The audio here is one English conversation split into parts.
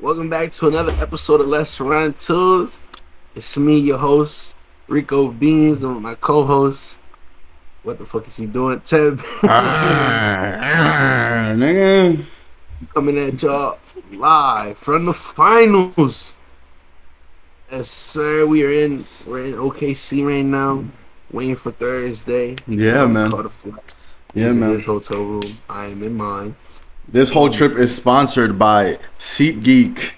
Welcome back to another episode of Let's Run Twos. It's me, your host, Ricobeans, and with my co-host. What the fuck is he doing, Teb? Nigga. Coming at y'all live from the finals. Yes, sir. We're in OKC right now, waiting for Thursday. Yeah, man. Yeah, man. In his hotel room. I am in mine. This whole trip is sponsored by SeatGeek.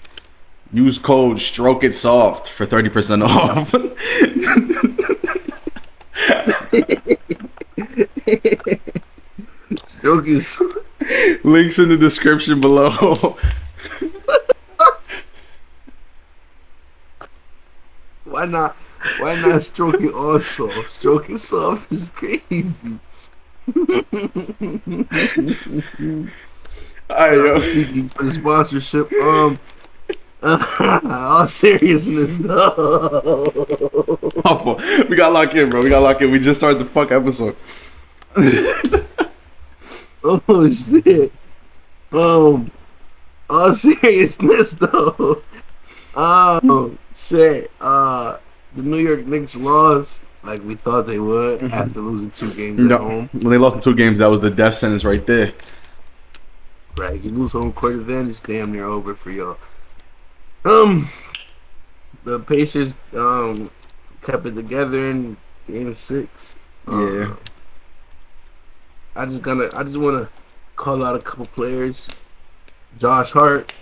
Use code StrokeItSoft for 30% off. Stroke is Links in the description below. Why not stroke it also? Stroke it soft is crazy. Alright, yo. Seeking for the sponsorship. All seriousness though. We got locked in, bro. We just started the fuck episode. Oh shit. All seriousness though. Oh shit. The New York Knicks lost like we thought they would after losing 2 games at home. When they lost in 2 games, that was the death sentence right there. Right, you lose home court advantage, damn near over for y'all. The Pacers kept it together in Game 6. Yeah. I just wanna call out a couple players. Josh Hart.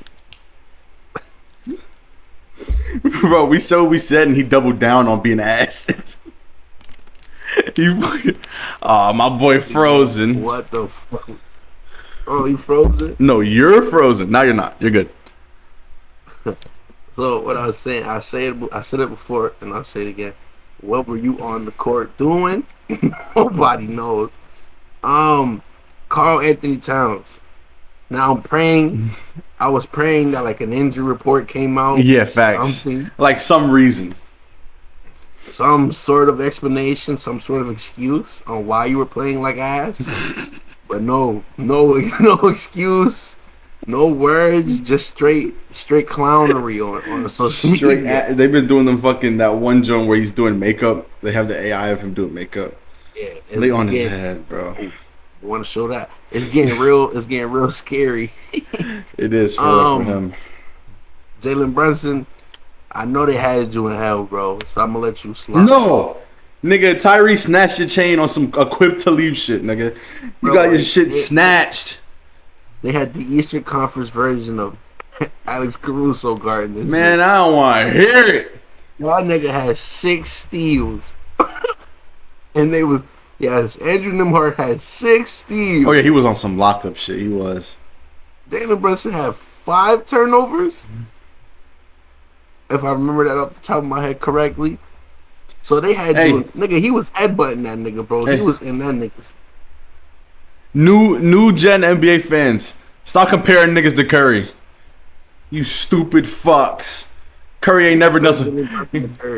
Bro, we said what we said, and he doubled down on being an asset. He fucking, my boy frozen. What the fuck? Oh, he frozen? No, you're frozen. Now you're not. You're good. So what I was saying, I said it before, and I'll say it again. What were you on the court doing? Nobody knows. Karl Anthony Towns. Now I'm praying. I was praying that like an injury report came out. Yeah, facts. Something. Like some reason. Some sort of explanation, some sort of excuse on why you were playing like ass. But no excuse, no words, just straight clownery on the social media. They've been doing them fucking that one joint where he's doing makeup. They have the AI of him doing makeup. Yeah, lay on his head, bro. I want to show that it's getting real. It's getting real scary. It is for him. Jalen Brunson, I know they had you in hell, bro. So I'm gonna let you slide. No. Nigga, Tyree snatched your chain on some equipped to leave shit, nigga. You got your shit snatched. They had the Eastern Conference version of Alex Caruso guarding this. Man, I don't want to hear it. That nigga had 6 steals. And they was, yes, Andrew Nembhard had 6 steals. Oh, yeah, he was on some lockup shit. He was. Jalen Brunson had 5 turnovers. If I remember that off the top of my head correctly. So they had nigga, he was headbutting that nigga, bro. He was in that niggas. New gen NBA fans, stop comparing niggas to Curry. You stupid fucks. Curry ain't never done some.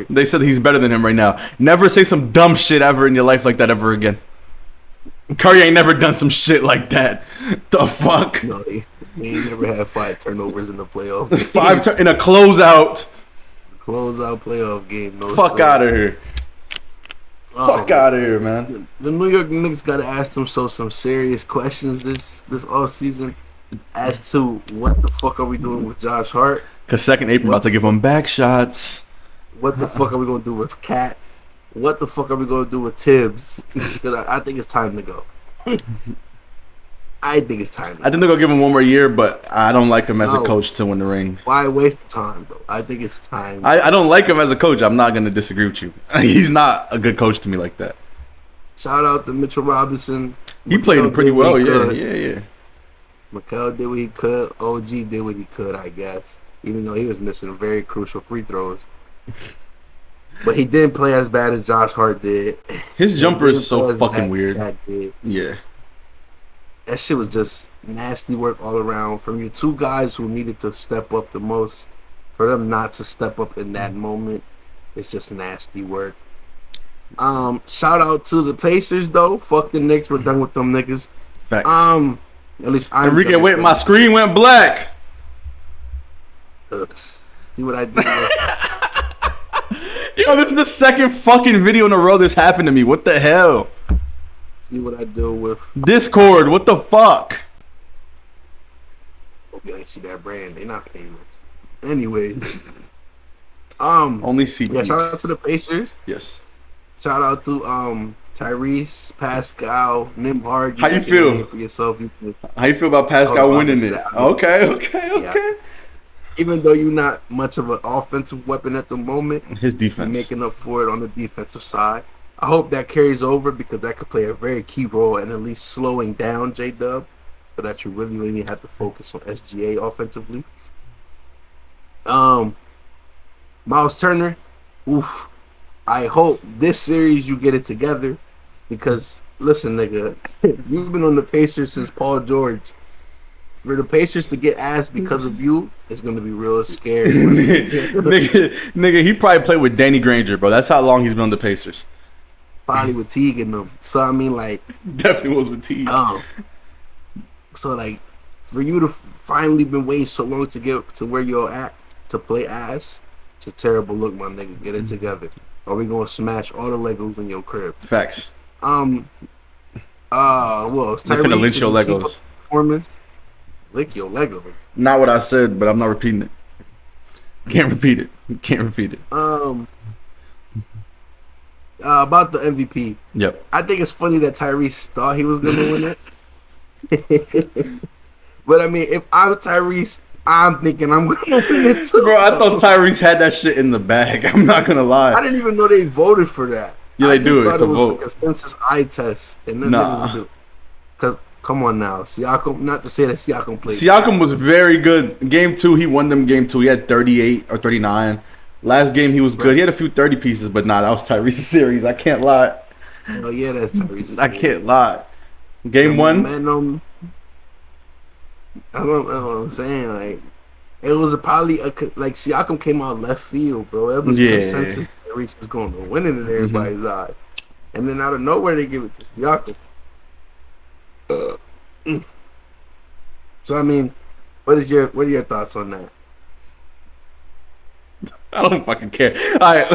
They said he's better than him right now. Never say some dumb shit ever in your life like that ever again. Curry ain't never done some shit like that. The fuck? No, he ain't never had 5 turnovers in the playoffs. 5 in a closeout. Closeout playoff game. No fuck out of here. Fuck out of here, man. The New York Knicks got to ask themselves some serious questions this off season as to what the fuck are we doing with Josh Hart? Cause second April about to give him back shots. What the fuck are we gonna do with Cat? What the fuck are we gonna do with Tibbs? Because I think it's time to go. I think it's time. I think they're gonna give him 1 more year, but I don't like him as a coach to win the ring. Why waste the time, bro? I think it's time. I don't like him as a coach. I'm not gonna disagree with you. He's not a good coach to me like that. Shout out to Mitchell Robinson. He played pretty well. Yeah. Mikal did what he could. OG did what he could, I guess. Even though he was missing very crucial free throws. But he didn't play as bad as Josh Hart did. His jumper is so fucking weird. Yeah. That shit was just nasty work all around from your 2 guys who needed to step up the most. For them not to step up in that moment, it's just nasty work. Shout out to the Pacers though. Fuck the Knicks. We're done with them niggas. Facts. At least I'm. Enrique, wait, my screen went black. See what I did with? Yo, this is the second fucking video in a row this happened to me. What the hell? See what I do with? Discord, what the fuck? Hope you ain't see that brand. They not paying us. Anyway. Only see. Yeah, shout out to the Pacers. Yes. Shout out to Tyrese, Pascal, Nimhard. How you feel? For yourself. How you feel about Pascal winning it? Okay. Yeah. Even though you're not much of an offensive weapon at the moment, his defense, you're making up for it on the defensive side. I hope that carries over because that could play a very key role in at least slowing down J-Dub, so that you really have to focus on SGA offensively. Miles Turner, oof. I hope this series you get it together because, listen, nigga, you've been on the Pacers since Paul George. For the Pacers to get ass because of you, it's going to be real scary. nigga, he probably played with Danny Granger, bro. That's how long he's been on the Pacers. Probably with Teague and them. So, I mean, like... Definitely was with Teague. So, like, for you to finally been waiting so long to get to where you're at, to play ass, it's a terrible look, my nigga. Get it together. Or we gonna smash all the Legos in your crib. Facts. Well, Tyrese finna lynch your Legos. Lick your Legos. Not what I said, but I'm not repeating it. Can't repeat it. About the MVP. Yep. I think it's funny that Tyrese thought he was gonna win it. But I mean, if I'm Tyrese, I'm thinking I'm gonna win it too. Bro, I thought Tyrese had that shit in the bag. I'm not gonna lie. I didn't even know they voted for that. Yeah, they do. It's a vote. A consensus eye test, and then niggas do. Cause come on now, Siakam. Not to say that Siakam played. Siakam was very good. Game 2, he won them. Game 2, he had 38 or 39. Last game, he was good. He had a few 30 pieces, but nah, that was Tyrese's series. I can't lie. Oh yeah, that's Tyrese's. I can't lie. Game 1. Man, I don't know what I'm saying. Like, it was probably like Siakam came out left field, bro. It was consensus Tyrese was going to win it in everybody's eye, and then out of nowhere they give it to Siakam. So I mean, what are your thoughts on that? I don't fucking care. All right,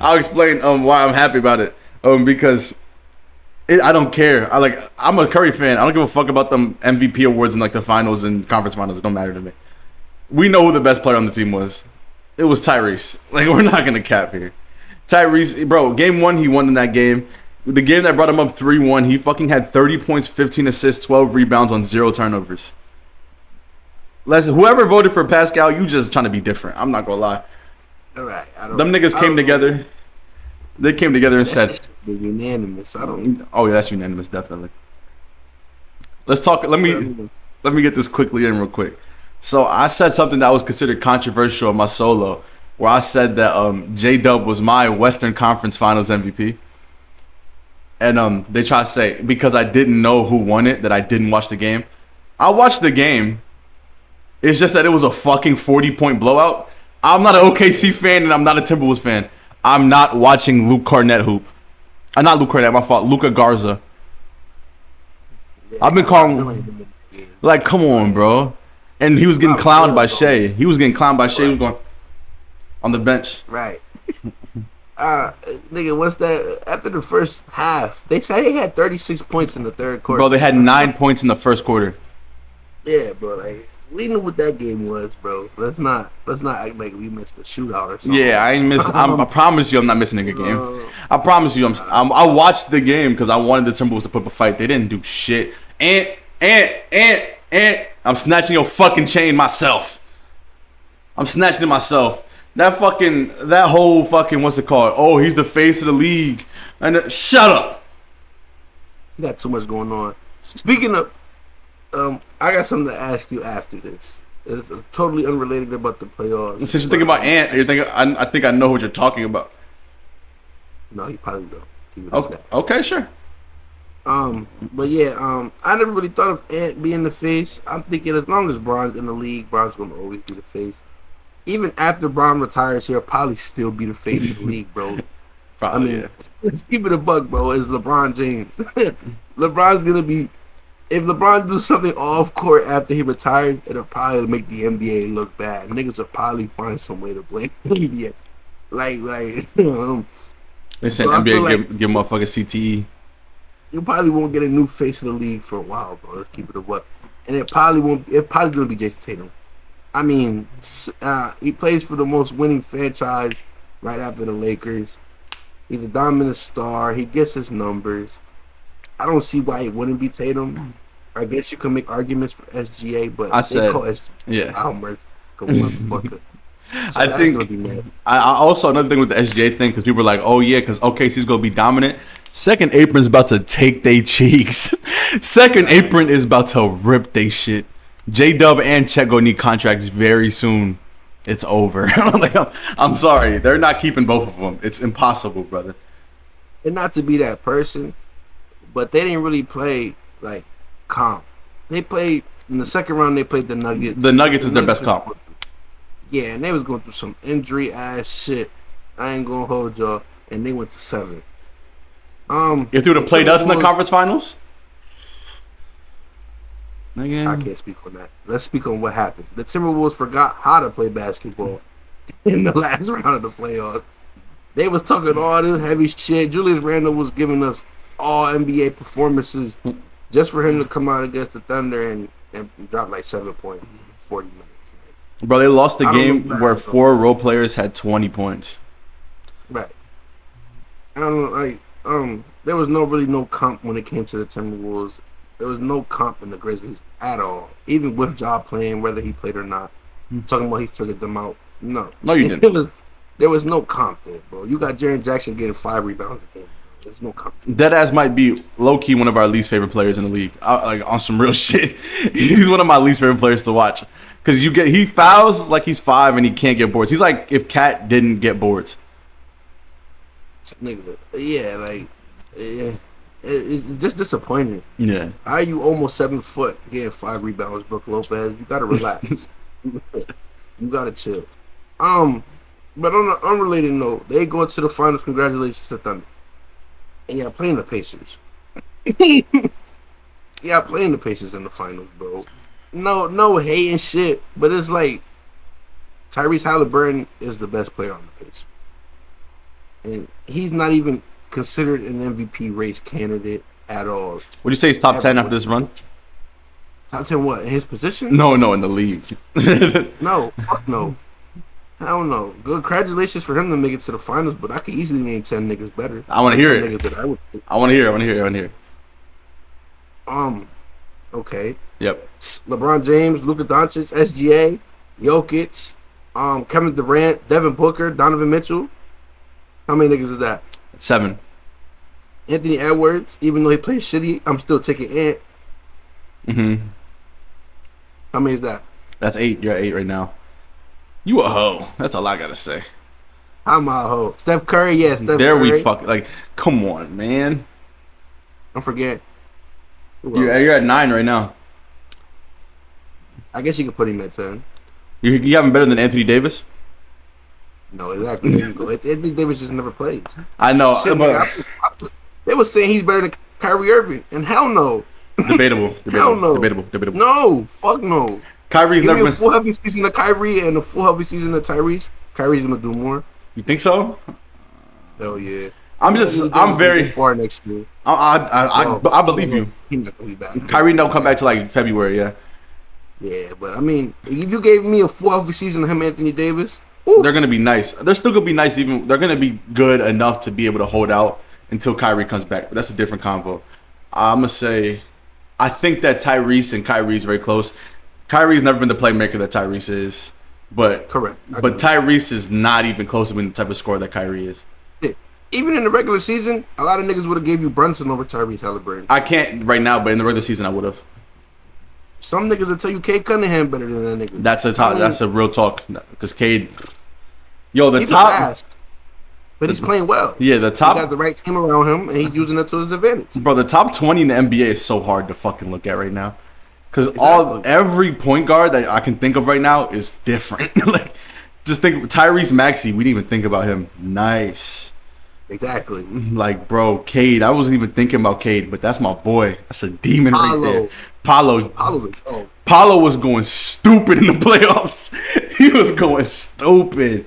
I'll explain why I'm happy about it. Because I don't care. I'm a Curry fan. I don't give a fuck about them MVP awards in like the finals and conference finals. It don't matter to me. We know who the best player on the team was. It was Tyrese. Like, we're not gonna cap here. Tyrese, bro. Game 1, he won in that game. The game that brought him up 3-1, he fucking had 30 points, 15 assists, 12 rebounds on 0 turnovers. Listen, whoever voted for Pascal, you just trying to be different. I'm not gonna lie. All right, them niggas came together. They came together and said, "Unanimous." Oh yeah, that's unanimous, definitely. Let's talk. Let me get this quickly in real quick. So I said something that was considered controversial in my solo, where I said that J-Dub was my Western Conference Finals MVP. And they try to say because I didn't know who won it that I didn't watch the game. I watched the game. It's just that it was a fucking 40-point blowout. I'm not an OKC fan and I'm not a Timberwolves fan. I'm not watching Luke Cornett hoop. Not Luke Cornett, my fault. Luka Garza. Yeah, I've been calling like, come on, bro. And he was getting clowned by Shea. He was getting clowned by Shea. He was going on the bench. Right. Nigga, what's that? After the first half, they say he had 36 points in the third quarter. Bro, they had 9 points in the first quarter. Yeah, bro. Like, we knew what that game was, bro. Let's not act like we missed a shootout or something. Yeah, I ain't miss. I promise you, I'm not missing a good game. I promise you, I watched the game because I wanted the Timberwolves to put up a fight. They didn't do shit. I'm snatching your fucking chain myself. I'm snatching it myself. That whole fucking, what's it called? Oh, he's the face of the league. And shut up. You got too much going on. Speaking of, I got something to ask you after this. It's totally unrelated about the playoffs. Since you're thinking about Ant, I think I know what you're talking about. No, he probably don't. Okay, sure. But yeah, I never really thought of Ant being the face. I'm thinking as long as Bron's in the league, Bron's gonna always be the face. Even after Bron retires, he'll probably still be the face of the league, bro. Probably, let's keep it a buck, bro. It's LeBron James. LeBron's gonna be If LeBron do something off court after he retired, it'll probably make the NBA look bad. Niggas will probably find some way to blame the NBA. They So I feel NBA like give motherfuckers CTE. you probably won't get a new face of the league for a while, bro. Let's keep it a buck. And it probably won't. It probably gonna be Jason Tatum. I mean, he plays for the most winning franchise right after the Lakers. He's a dominant star. He gets his numbers. I don't see why it wouldn't be Tatum. I guess you can make arguments for SGA, but they call SGA Yeah. motherfucker. So I think I also another thing with the SGA thing because people are like, oh yeah, because OKC's gonna be dominant. Second apron's about to take they cheeks. Second apron is about to rip they shit. J Dub and Chet gonna need contracts very soon. It's over. Like I'm sorry, they're not keeping both of them. It's impossible, brother. And not to be that person, but they didn't really play like comp. They played in the second round. They played the Nuggets. The Nuggets is their best comp. Yeah, and they was going through some injury ass shit. I ain't gonna hold y'all. And they went to 7. If they would have played us in the conference finals, I can't speak on that. Let's speak on what happened. The Timberwolves forgot how to play basketball in the last round of the playoffs. They was talking all this heavy shit. Julius Randle was giving us all NBA performances just for him to come out against the Thunder and drop like 7 points in 40 minutes. Bro, they lost the game where 4 role players had 20 points. Right. I don't know, there was no comp when it came to the Timberwolves. There was no comp in the Grizzlies at all. Even with Ja playing, whether he played or not. Talking about he figured them out. No, you didn't. There was no comp there, bro. You got Jaren Jackson getting 5 rebounds a game. There's no comp. Deadass might be low key one of our least favorite players in the league. Like on some real shit, he's one of my least favorite players to watch because he fouls like he's 5 and he can't get boards. He's like if Cat didn't get boards. Nigga, it's just disappointing. Yeah. How are you almost 7 foot getting 5 rebounds, Brook Lopez? You gotta relax. You gotta chill. But on an unrelated note, they go to the finals. Congratulations to Thunder. And yeah, playing the Pacers. Yeah, playing the Pacers in the finals, bro. No hating shit, but it's like Tyrese Halliburton is the best player on the Pacers, and he's not even considered an MVP race candidate at all. Would you say he's top 10 after this run? Top 10 what? In his position? No, in the league. No, fuck no. I don't know. Good, congratulations for him to make it to the finals, but I could easily name 10 niggas better. I want to hear it. I want to hear it. Okay. Yep. LeBron James, Luka Doncic, SGA, Jokic, Kevin Durant, Devin Booker, Donovan Mitchell. How many niggas is that? 7. Anthony Edwards, even though he plays shitty, I'm still taking Ant. How many is that? That's 8. You're at 8 right now. You a hoe. That's all I gotta say. I'm a hoe. Steph Curry, yes. Yeah, there Curry. We fuck like. Come on, man. I'm forgetting. You're at 9 right now. I guess you could put him at 10. You have him better than Anthony Davis? No, exactly. Anthony Davis just never played. I know. Shit, they were saying he's better than Kyrie Irving, and hell no. Debatable. Hell no. Debatable. No, fuck no. Kyrie's Give never me a been full healthy season of Kyrie and a full healthy season of Tyrese. Kyrie's gonna do more. You think so? Hell yeah. I'm very far next year. I believe you. He's not gonna be back. Kyrie don't come back till like February, yeah. Yeah, but I mean, if you gave me a full healthy season of him, Anthony Davis, they're gonna be nice. They're still gonna be nice. Even they're gonna be good enough to be able to hold out until Kyrie comes back. But that's a different convo. I'm gonna say, I think that Tyrese and Kyrie is very close. Kyrie's never been the playmaker that Tyrese is, but correct. But Tyrese is not even close to being the type of scorer that Kyrie is. Yeah. Even in the regular season, a lot of niggas would have gave you Brunson over Tyrese Halliburton. I can't right now, but in the regular season, I would have. Some niggas will tell you Cade Cunningham better than that nigga. That's a real talk. Because Cade, the he's top, fast, but he's playing well. Yeah, the top. He got the right team around him, and he's using it to his advantage. Bro, the top 20 in the NBA is so hard to fucking look at right now. Because every point guard that I can think of right now is different. Like, just think Tyrese Maxey. We didn't even think about him. Nice. Exactly. Like, bro, Cade. I wasn't even thinking about Cade, but that's my boy. That's a demon right there. Paulo. Paulo. Paulo. Oh, Paulo was going stupid in the playoffs. He was going stupid.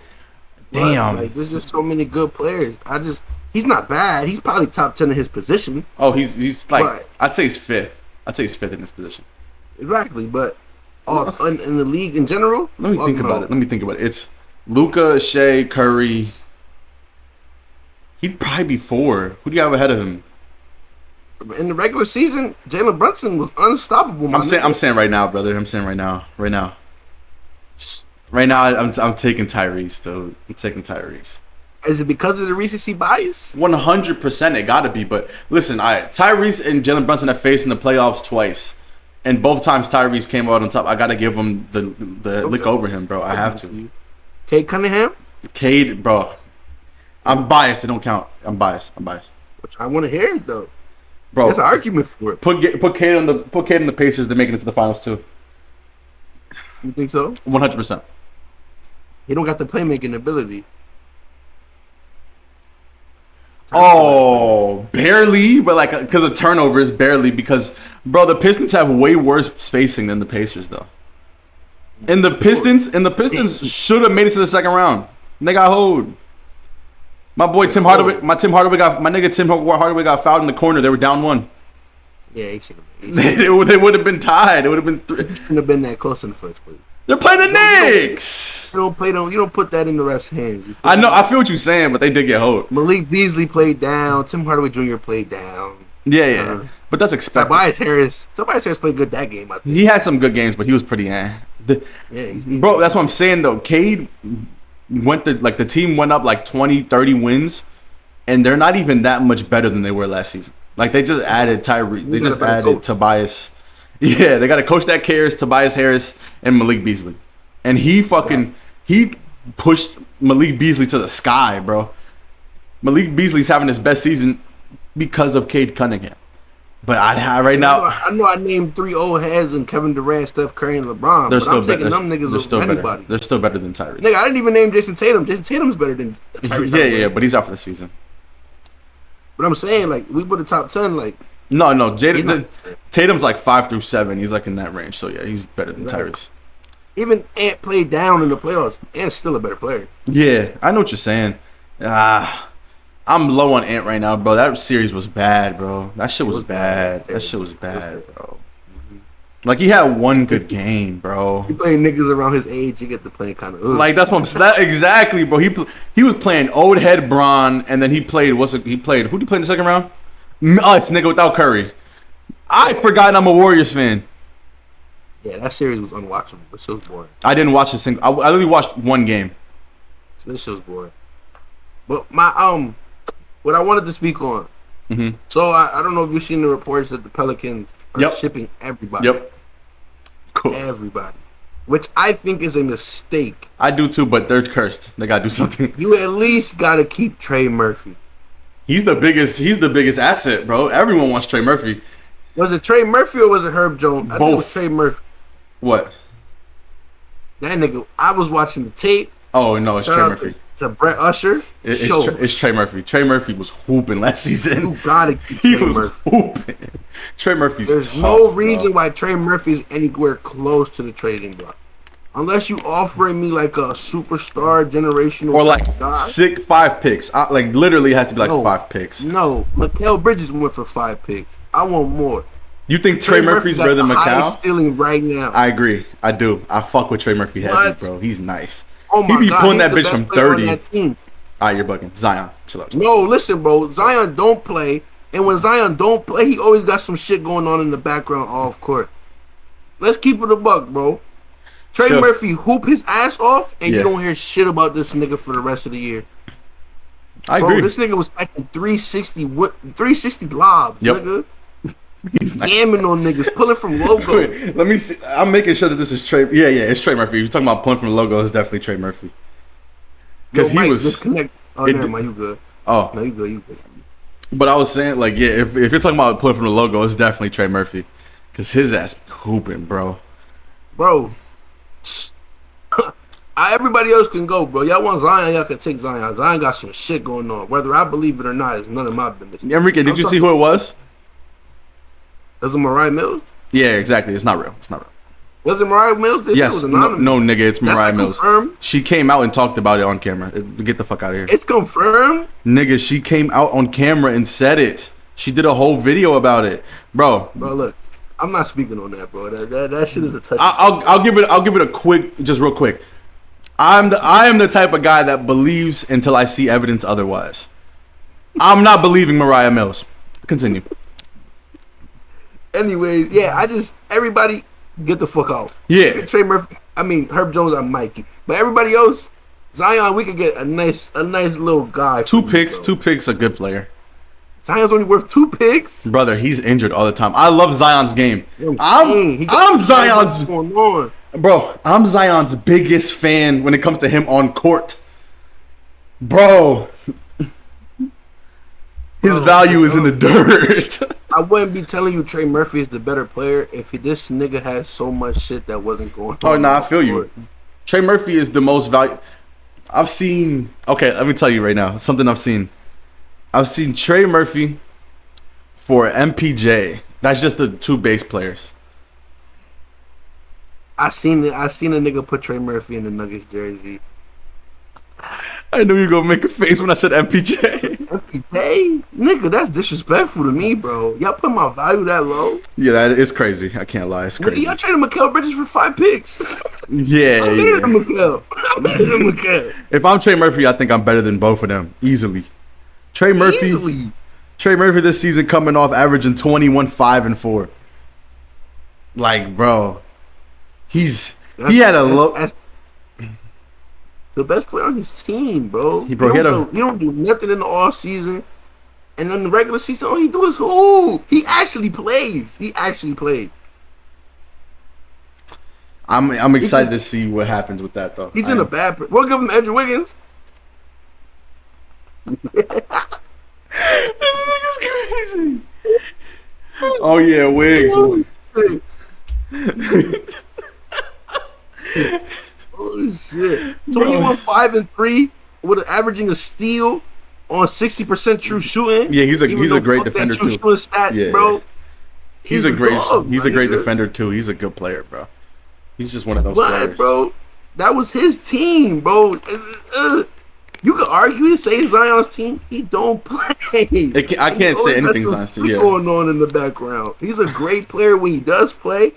but Damn. like, there's just so many good players. He's not bad. He's probably top 10 in his position. Oh, he's like, But I'd say he's fifth. I'd say he's fifth in this position. exactly. But in the league in general, Let me think about it. It's Luka, Shea, Curry. He'd probably be 4. Who do you have ahead of him? In the regular season, Jalen Brunson was unstoppable. I'm saying right now, brother. I'm saying right now. Right now, I'm taking Tyrese, though. I'm taking Tyrese. Is it because of the recency bias? 100%, it gotta be. But listen, Tyrese and Jalen Brunson have faced in the playoffs twice, and both times Tyrese came out on top. I gotta give him the lick over him, bro. I have to. Cade Cunningham? Cade, bro. I'm biased. It don't count. I'm biased. Which I want to hear it though. Bro, there's an argument for it. Put Cade on the Pacers. They're making it to the finals too. You think so? 100%. He don't got the playmaking ability. Oh, barely, but like because of turnovers, barely. Because bro, the Pistons have way worse spacing than the Pacers, though. And the Pistons should have made it to the second round. They got hold. My boy Tim Hardaway, my nigga Tim Hardaway got fouled in the corner. They were down 1. Yeah, he should have. They would have been tied. It would have been 3. Shouldn't have been that close in the first place. They're playing the Knicks. You don't put that in the ref's hands. I know. I feel what you're saying, but they did get hold. Malik Beasley played down. Tim Hardaway Jr. played down. Yeah. But that's expected. Tobias Harris played good that game. I think. He had some good games, but he was pretty bro, that's what I'm saying though. Cade the team went up like 20, 30 wins, and they're not even that much better than they were last season. Like they just added Tyree. They just added Tobias. Yeah, they got a coach that cares, Tobias Harris and Malik Beasley. And he pushed Malik Beasley to the sky, bro. Malik Beasley's having his best season because of Cade Cunningham. But I know I named 3 old heads and Kevin Durant, Steph Curry, and LeBron. They're but still I'm taking better. them niggas over anybody. They're still better than Tyrese. Nigga, I didn't even name Jason Tatum. Jason Tatum's better than Tyrese. Yeah, but he's out for the season. But I'm saying, like, we put the top 10, like. No, Tatum's like 5 through 7. He's like in that range. So yeah, he's better than Tyrese. Even Ant played down in the playoffs. Ant's still a better player. Yeah, I know what you're saying. I'm low on Ant right now, bro. That series was bad, bro. That shit was bad. That shit was bad, bro. Like he had one good game, bro. He playing niggas around his age. You get to play kind of. Like that's what I'm saying. Exactly, bro. He was playing old head Bron, and then he played. Who did he play in the second round? Us, nigga, without Curry. I forgot I'm a Warriors fan. Yeah, that series was unwatchable. This shit was boring. I didn't watch a single. I only watched one game. So this shit was boring. But what I wanted to speak on. Mm-hmm. So I don't know if you've seen the reports that the Pelicans are shipping everybody. Yep. Of course. Everybody. Which I think is a mistake. I do too, but they're cursed. They gotta do something. You at least gotta keep Trey Murphy. He's the biggest asset, bro. Everyone wants Trey Murphy. Was it Trey Murphy or was it Herb Jones? Both. I think it was Trey Murphy. What? That nigga, I was watching the tape. Oh no, it's Trey Murphy. To Brett Usher. It's Trey Murphy. Trey Murphy was hooping last season. You gotta keep Trey Murphy. Hooping. Trey Murphy's There's tough, no reason bro. why Trey Murphy's anywhere close to the trading block. Unless you offering me like a superstar generational or like guy. 5 picks. Like literally has to be like 5 picks. No, Mikal Bridges went for 5 picks. I want more. You think Trey Murphy's better than Mikal? Stealing right now. I agree. I do. I fuck with Trey Murphy heavy, bro. He's nice. Oh my he be God, pulling that bitch from 30. All right, you're bugging. Zion, chill out. No, listen, bro. Zion don't play, and when Zion don't play, he always got some shit going on in the background off court. Let's keep it a buck, bro. Trey Murphy hoop his ass off, and you don't hear shit about this nigga for the rest of the year. I agree. This nigga was packing 360 lobs, nigga. He's nice. Yamming on niggas, pulling from logo. Wait, let me see. I'm making sure that this is Trey. Yeah, it's Trey Murphy. You're talking about pulling from the logo. It's definitely Trey Murphy. Because he was. Disconnect. Oh, never mind. You good. Oh. No, you good. But I was saying, like, yeah, if you're talking about pulling from the logo, it's definitely Trey Murphy. Because his ass hooping, bro. Bro. Everybody else can go, bro. Y'all want Zion, y'all can take Zion. Zion got some shit going on. Whether I believe it or not is none of my business. Enrique, did you see who it was? Was it Mariah Mills? Yeah, exactly. It's not real. It's not real. Was it Mariah Mills? Yes. No, nigga, it's Mariah Mills. Confirmed? She came out and talked about it on camera. Get the fuck out of here. It's confirmed? Nigga, she came out on camera and said it. She did a whole video about it. Bro, look. I'm not speaking on that, bro. That shit is a touchy. I'll give it a quick, just real quick. I am the type of guy that believes until I see evidence otherwise. I'm not believing Mariah Mills. Continue. Anyway, yeah, everybody get the fuck out. Yeah. Trey Murphy, Herb Jones, I might you. But everybody else, Zion, we could get a nice little guy. Two picks, a good player. Zion's only worth 2 picks? Brother, he's injured all the time. I love Zion's game. I'm Zion's Bro, I'm Zion's biggest fan when it comes to him on court. Bro. His value is in the dirt. I wouldn't be telling you Trey Murphy is the better player if this nigga had so much shit that wasn't going on. Oh, no, I feel you. Trey Murphy is the most value. Okay, let me tell you right now. Something I've seen. I've seen Trey Murphy for MPJ. That's just the 2 base players. I seen a nigga put Trey Murphy in the Nuggets jersey. I knew you were gonna make a face when I said MPJ. MPJ? Nigga, that's disrespectful to me, bro. Y'all put my value that low? Yeah, that is crazy. I can't lie. It's crazy. Y'all traded Mikal Bridges for 5 picks. Yeah, I'm better than Mikal. If I'm Trey Murphy, I think I'm better than both of them. Easily. Trey Murphy this season coming off averaging 21, 5, and 4. Like, bro. He had a low. The best player on his team, bro. He don't do nothing in the off season, and in the regular season, all he do is hoop. He actually plays. I'm excited to see what happens with that, though. He's in a bad. We'll give him Andrew Wiggins. This nigga's crazy. Oh yeah, Wiggs. Oh shit! 21, 5, and 3 with averaging a steal on 60% true shooting. Yeah, he's a great defender too. Stat, yeah, bro. He's a great defender too. He's a good player, bro. He's just one of those players, bro. That was his team, bro. You could argue and say Zion's team. He don't play. I can't say anything Zion's team. Yeah. Going on in the background. He's a great player when he does play,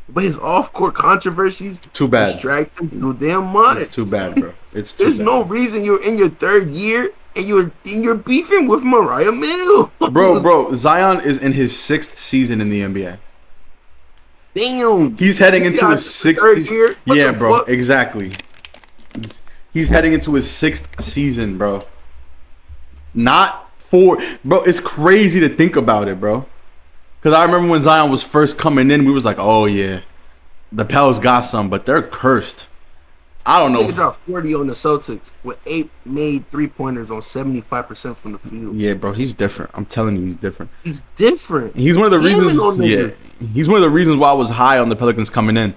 but his off-court controversies too bad. Distract him too damn much. It's too bad, bro. There's no reason you're in your 3rd year and you're beefing with Mariah Mills. Bro. Zion is in his 6th season in the NBA. Damn. He's heading into his 6th year. Yeah, bro. Fuck? Exactly. He's heading into his 6th season, bro. Not 4. Bro, it's crazy to think about it, bro. Because I remember when Zion was first coming in, we was like, oh, yeah. The Pels got some, but they're cursed. I don't know. He dropped 40 on the Celtics with 8 made 3-pointers on 75% from the field. Yeah, bro, he's different. I'm telling you, he's different. He's different. He's one of the reasons. Yeah, he's one of the reasons why I was high on the Pelicans coming in.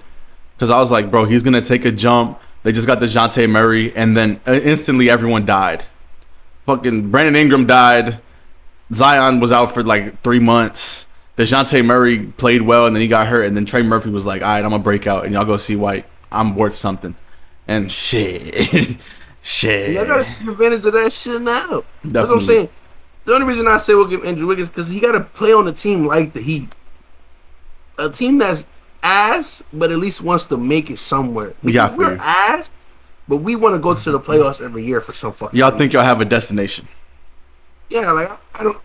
Because I was like, bro, he's going to take a jump. They just got DeJounte Murray, and then instantly everyone died. Fucking Brandon Ingram died. Zion was out for like 3 months. DeJounte Murray played well, and then he got hurt. And then Trey Murphy was like, all right, I'm going to break out, and y'all go see White. I'm worth something. And shit. Y'all got to take advantage of that shit now. Definitely. That's what I'm saying. The only reason I say we'll give Andrew Wiggins because he got to play on a team like the Heat. A team that's ass, but at least wants to make it somewhere. Because we're ass, but we want to go to the playoffs every year for some fucking Y'all think y'all have a destination? Yeah, like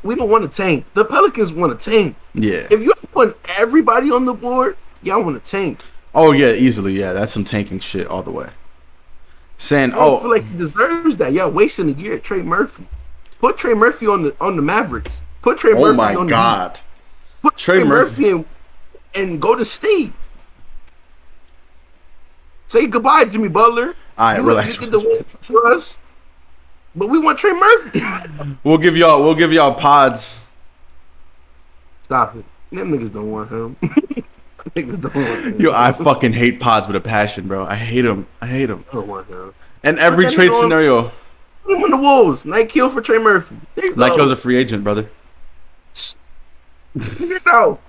we don't want to tank. The Pelicans want to tank. Yeah. If you put everybody on the board, y'all want to tank. Oh yeah, easily. Yeah, that's some tanking shit all the way. Saying, I feel like he deserves that. Y'all wasting a year at Trey Murphy. Put Trey Murphy on the Mavericks. Put Trey Murphy on the. Oh my God. Put Trey Murphy in. And go to state. Say goodbye, Jimmy Butler. All right, relax. You get the win for us, but we want Trey Murphy. We'll give y'all pods. Stop it. Them niggas don't want him. Niggas don't want him. Yo, I fucking hate Pods with a passion, bro. I hate him. I hate him. I don't want him. And every Put that trade nigga on- scenario, Put him on the Wolves. Night kill for Trey Murphy. There you like go. he was a free agent, brother. Figure it out.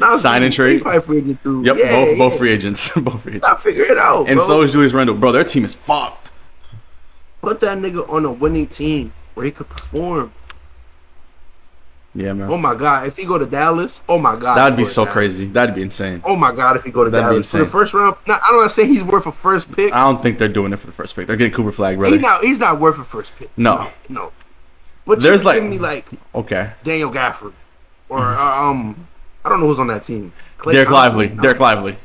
Now, Sign and trade. he probably free agent too. Yep, Yeah, both free agents. Both free agents. Gotta figure it out, And bro. so is Julius Randle. Bro, their team is fucked. Put that nigga on a winning team where he could perform. Yeah, man. Oh my god, if he go to Dallas, oh my god, That'd if be he go to so Dallas. crazy. That'd be insane. Oh my god, if he go to That'd be Dallas for the insane. first round. Now, I don't want to say he's worth a first pick. I don't think they're doing it for the first pick. They're getting Cooper Flag, brother. He's not worth a first pick. No. No. But There's you like- give me like Okay. Daniel Gafford or I don't know who's on that team. Klay Derek Thompson? Lively. Derek Lively.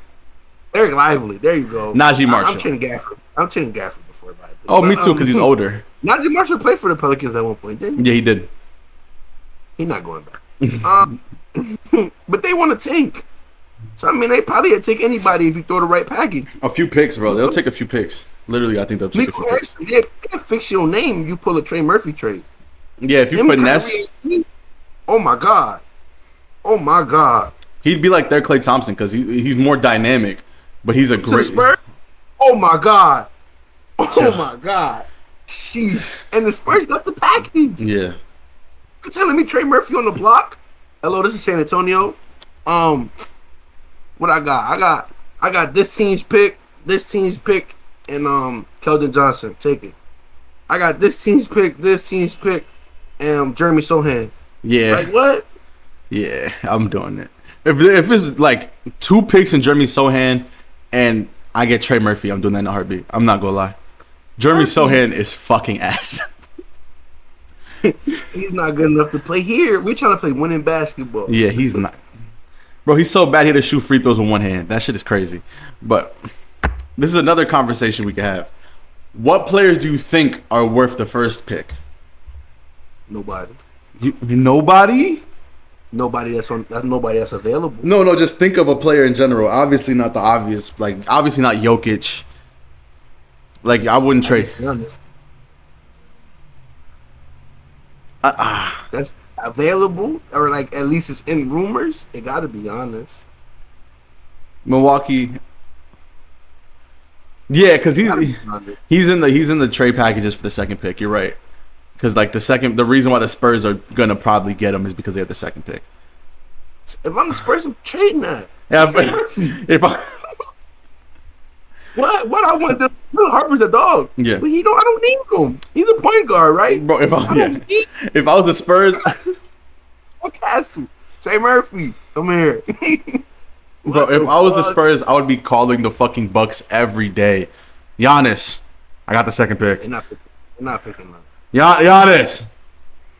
Derek Lively. There you go. Najee Marshall. I'm trading Gafford. I'm trading Gafford before Lively. Oh, me But, too, because he's older. Najee Marshall played for the Pelicans at one point, didn't he? Yeah, he did. He's not going back. But they want to tank. So I mean, they probably would take anybody if you throw the right package. A few picks, bro. They'll take a few picks. Literally, I think they'll take a Nico few picks. Harrison, they can fix your name if you pull a Trey Murphy trade. Yeah, if you Him, finesse, Kyrie, oh my god. Oh my god. he'd be like their Klay Thompson because he's more dynamic, but he's a To the great. Spurs? Oh my god. Oh Yeah. my god. Sheesh. And the Spurs got the package. Yeah. You're telling me Trey Murphy on the block? Hello, this is San Antonio. What I got? I got this team's pick, and Keldon Johnson. Take it. I got this team's pick, and Jeremy Sohan. Yeah. Like what? Yeah, I'm doing it. If it's like 2 picks in Jeremy Sohan and I get Trey Murphy, I'm doing that in a heartbeat. I'm not gonna lie. Jeremy Sohan is fucking ass. He's not good enough to play here. We're trying to play winning basketball. Yeah, he's not. Bro, he's so bad he had to shoot free throws with one hand. That shit is crazy. But this is another conversation we can have. What players do you think are worth the first pick? Nobody. Nobody? Nobody that's available. No, just think of a player in general. Obviously not the obvious. Like, obviously not Jokic. Like, I wouldn't trade. Let's be honest. That's available, or like at least it's in rumors. It gotta be honest. Milwaukee. Yeah, because Gotta be honest. he's in the trade packages for the second pick. You're right. Because like the reason why the Spurs are gonna probably get him is because they have the second pick. If I'm the Spurs, I'm trading that. Yeah, Trey Murphy. if I, What I want the Harper's a dog. Yeah. But I don't need him. He's a point guard, right? bro, if I I don't need if I was the Spurs, Castle. Trey Murphy. Come here. bro, if I was the Spurs, I would be calling the fucking Bucks every day. Giannis, I got the second pick. They're not picking up. Giannis,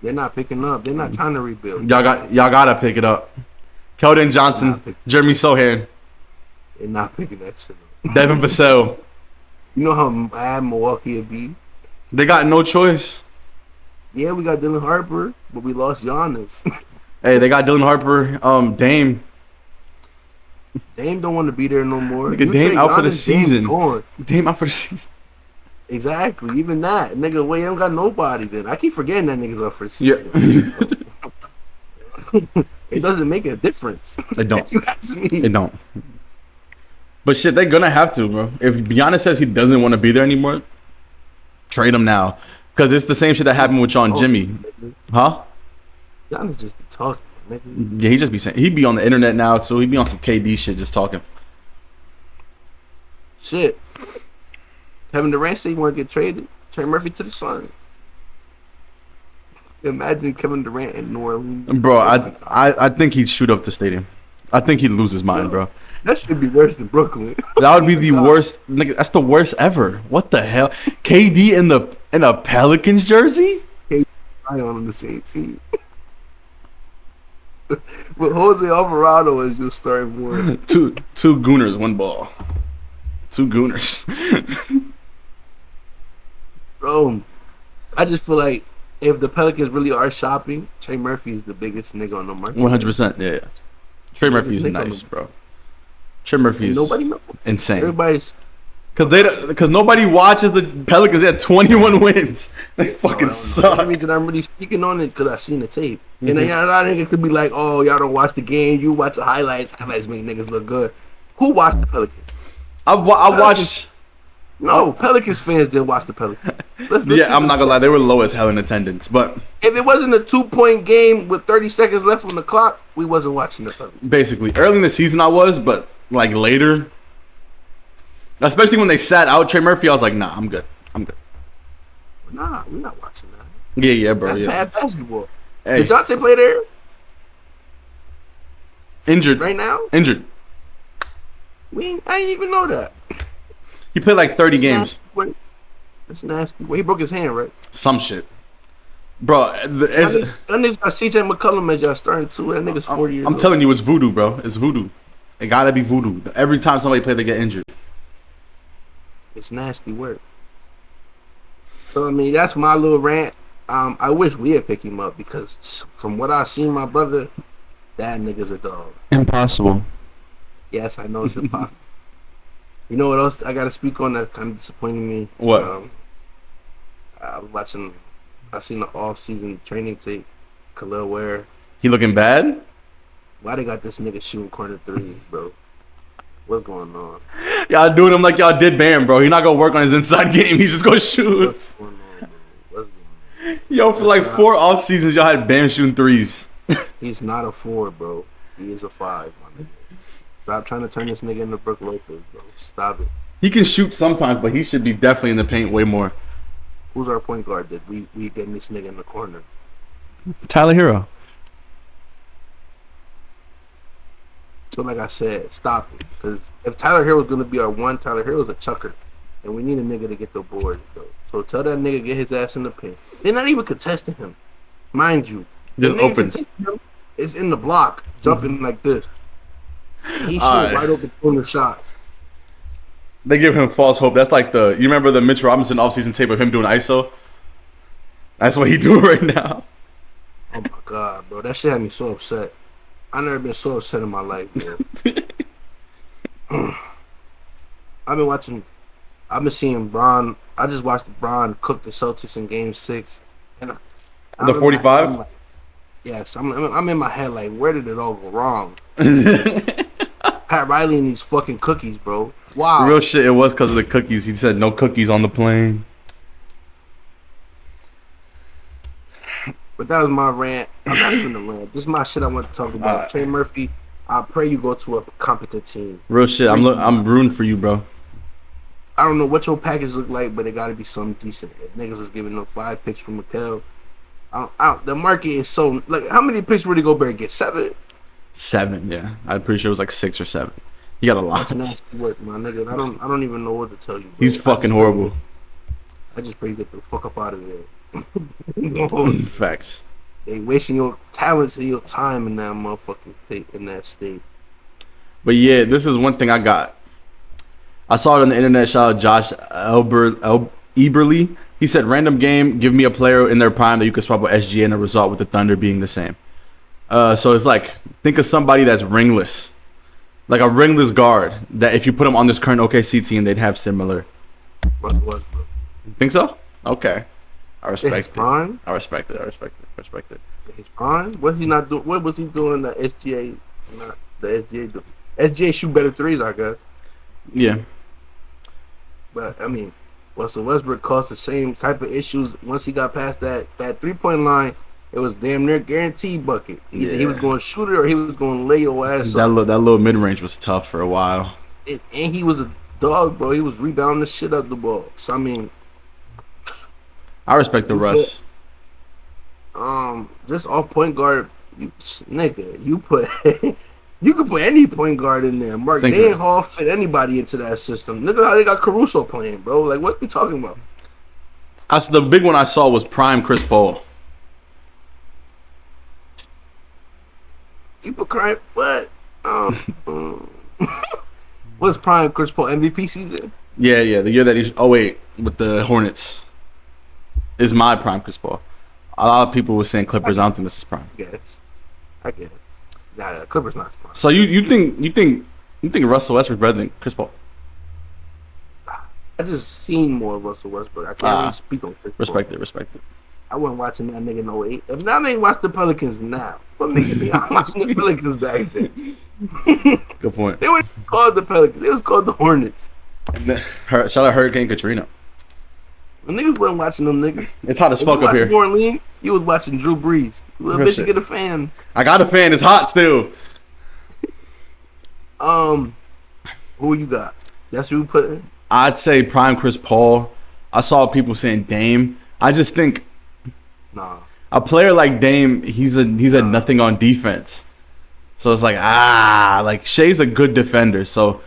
They're not picking up. They're not trying to rebuild. y'all gotta pick it up. Keldon Johnson, Jeremy Sohan, They're not picking that shit up. Devin Vassell. You know how mad Milwaukee would be? They got no choice. Yeah, we got Dylan Harper, but we lost Giannis. Hey, they got Dylan Harper, Dame. Dame don't want to be there no more. Nigga, You Dame trade out for the Giannis, Dame's season. gone. Dame out for the season. Exactly. Even that. Nigga, wait, I don't got nobody then. I keep forgetting that nigga's up for the season. Yeah. It doesn't make a difference. They don't. If you ask me. They don't. But shit, they're gonna have to, bro. If Giannis says he doesn't want to be there anymore, trade him now. Because it's the same shit that happened with Sean Jimmy. Huh? Giannis just be talking, nigga. Yeah, he just be saying he'd be on the internet now too. He'd be on some KD shit just talking. Shit. Kevin Durant said he want to get traded. Trey Murphy to the Sun. Imagine Kevin Durant in New Orleans. Bro, I think he'd shoot up the stadium. I think he'd lose his mind, bro. That should be worse than Brooklyn. That would be the worst. Nigga, that's the worst ever. What the hell? KD in a Pelicans jersey? I on the same team. But Jose Alvarado is your starting one. Two Gooners, one ball. Two Gooners. Bro, I just feel like if the Pelicans really are shopping, Trey Murphy is the biggest nigga on the market. 100%. Yeah. Trey Murphy is nice, bro. Trey Murphy is Nobody knows. insane. Everybody's Because nobody watches the Pelicans. They had 21 wins. They fucking suck. The reason I'm really speaking on it because I seen the tape. And then a lot of niggas could be like, "Oh, y'all don't watch the game. You watch the highlights. Highlights make niggas look good." Who watched the Pelicans? I watched. No, Pelicans fans didn't watch the Pelicans. Yeah, I'm not gonna lie. They were low as hell in attendance. But if it wasn't a 2-point game with 30 seconds left on the clock, we wasn't watching the Pelicans. Basically, early in the season I was, but like later, especially when they sat out Trey Murphy, I was like, nah, I'm good. Nah, we're not watching that. Yeah, bro. That's yeah. bad basketball. Hey. Did Jonte play there? Injured. Right now? Injured. I didn't even know that. He played like 30 games. That's nasty. Well, he broke his hand, right? Some shit. Bro, That nigga's got CJ McCollum as y'all starting too. That nigga's 40 years old. I'm telling you, it's voodoo, bro. It's voodoo. It gotta be voodoo. Every time somebody play, they get injured. It's nasty work. So, I mean, that's my little rant. I wish we had picked him up because from what I've seen, my brother, that nigga's a dog. Impossible. Yes, I know it's impossible. You know what else I got to speak on that kind of disappointed me? What? I was watching. I seen the off-season training tape. Khalil Ware. He looking bad? Why they got this nigga shooting corner threes, bro? What's going on? Y'all doing him like y'all did Bam, bro. He not gonna work on his inside game. He just gonna shoot. What's going on, bro? What's going on? Yo, for like 4 off seasons, y'all had Bam shooting threes. He's not a 4, bro. He is a 5, my nigga. Stop trying to turn this nigga into Brook Lopez, bro. Stop it. He can shoot sometimes, but he should be definitely in the paint way more. Who's our point guard that we getting this nigga in the corner? Tyler Hero. So like I said, stop it. Because if Tyler Hero's gonna be our one, Tyler Hero's a chucker. And we need a nigga to get the board, bro. So tell that nigga get his ass in the paint. They're not even contesting him. Mind you. Just open. It's in the block, jumping like this. He shoot right open corner shot. They give him false hope. That's like you remember the Mitch Robinson offseason tape of him doing ISO? That's what he doing right now. Oh my god, bro. That shit had me so upset. I never been so upset in my life, bro. I've been seeing Bron. I just watched Bron cook the Celtics in Game 6. And the 45? Like, yes, I'm in my head like, where did it all go wrong? Pat Riley and these fucking cookies, bro. Wow. Real shit, it was because of the cookies. He said no cookies on the plane. But that was my rant. I'm not even a rant. This is my shit I want to talk about. Trey Murphy, I pray you go to a competent team. Real shit, I'm rooting for you, bro. I don't know what your package look like, but it got to be something decent. If niggas is giving them 5 picks from Mikal, the market is so like. How many picks Rudy Gobert get? 7. 7, yeah. I'm pretty sure it was like 6 or 7. He got a lot. That's nasty work, my nigga. I don't even know what to tell you, bro. He's fucking horrible. I just pray you get the fuck up out of there. Facts. They wasting your talents and your time in that motherfucking state, in that state. But yeah, this is one thing I got. I saw it on the internet. Shout out Josh Eberly. He said, random game, give me a player in their prime that you could swap with SGA and the result with the Thunder being the same. So it's like, think of somebody that's ringless. Like a ringless guard that if you put him on this current OKC team, they'd have similar. Westbrook. Think so? Okay. I respect it. Prime? I respect it. His prime? What he not doing? What was he doing that SGA? Not the SGA do. SGA shoot better threes, I guess. Yeah. But I mean, Russell Westbrook caused the same type of issues once he got past that 3-point line. It was damn near guaranteed bucket. Either he was going to shoot it or he was going to lay your ass up. That little mid range was tough for a while. And he was a dog, bro. He was rebounding the shit out the ball. So I mean, I respect the Russ. Just off point guard, you put you could put any point guard in there. Mark Hall fit anybody into that system. Look at how they got Caruso playing, bro. Like, what we talking about? The big one I saw was prime Chris Paul. You put crime what? What's prime Chris Paul MVP season? Yeah, the year that with the Hornets is my prime Chris Paul. A lot of people were saying Clippers. I don't think this is prime. I guess. Nah, Clippers not prime. So you think Russell Westbrook better than Chris Paul? I just seen more of Russell Westbrook. I can't really speak on Chris Paul. Respect it. I wasn't watching that nigga in '08. If that nigga watch the Pelicans now, what makes me? I'm watching the Pelicans back then. Good point. They weren't called the Pelicans. They was called the Hornets. And then, shout out Hurricane Katrina. The niggas wasn't watching them niggas. It's hot as If fuck you up here. New Orleans, you was watching Drew Brees. You a Real bitch shit. get a fan. I got a fan. It's hot still. Who you got? That's who you put in? I'd say prime Chris Paul. I saw people saying Dame. I just think Nah. a player like Dame, he's a nothing on defense. So it's like Shea's a good defender. So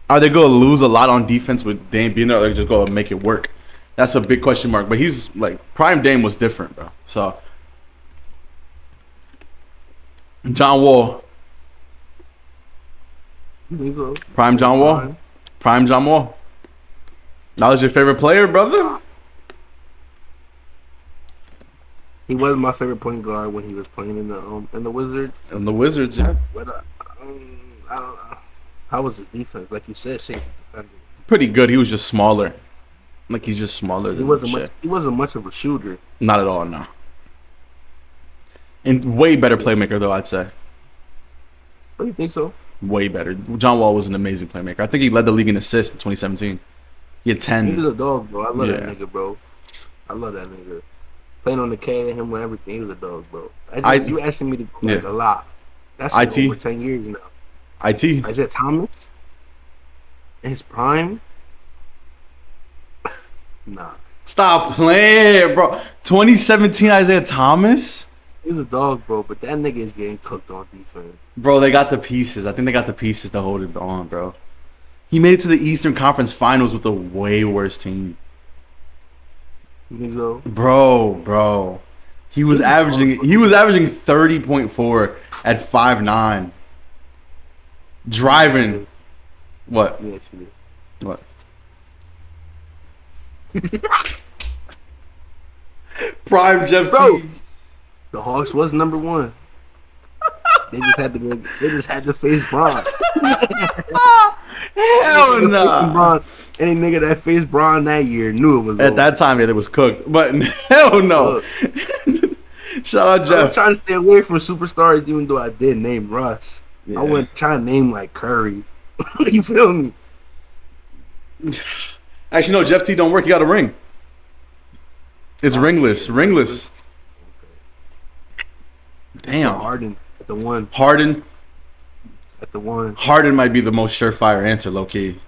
are they going to lose a lot on defense with Dame being there, or are they just going to make it work? That's a big question mark. But he's like prime Dame was different, bro. So John Wall, You think so? prime John Wall, prime John Wall. That was your favorite player, brother? He wasn't my favorite point guard when he was playing in the Wizards. And the Wizards, yeah. But I don't know. How was the defense? Like you said, Shea's a defender. Pretty good. He was just smaller. Like he's just smaller than Shea. He wasn't much of a shooter. Not at all, no. And way better playmaker, though, I'd say. What do you think so? Way better. John Wall was an amazing playmaker. I think he led the league in assists in 2017. He had 10. He's a dog, bro. I love that Yeah. nigga, bro. I love that nigga. Playing on the K and him and everything, he was a dog, bro. You asking me to go like Yeah. a lot. That's IT. over 10 years now. IT. Isaiah Thomas? In his prime? Nah. Stop playing, bro. 2017 Isaiah Thomas? He was a dog, bro, but that nigga is getting cooked on defense. Bro, they got the pieces. I think they got the pieces to hold it on, bro. He made it to the Eastern Conference Finals with a way worse team. You think so? Bro. He was averaging 30.4 at 5'9". Driving. What? Yeah, she did. What? Prime Jeff Bro. T. The Hawks was number one. They just had to go. They just had to face Bron. Hell no. Bron. Any nigga that faced Bron that year knew it was At over. that time, yeah, it was cooked. But hell no. Shout out I'm Jeff. trying to stay away from superstars, even though I did name Russ. Yeah. I wasn't trying to name like Curry. You feel me? Actually, no, Jeff T don't work. He got a ring. It's ringless. Damn. Harden at the one. Harden might be the most surefire answer, low key.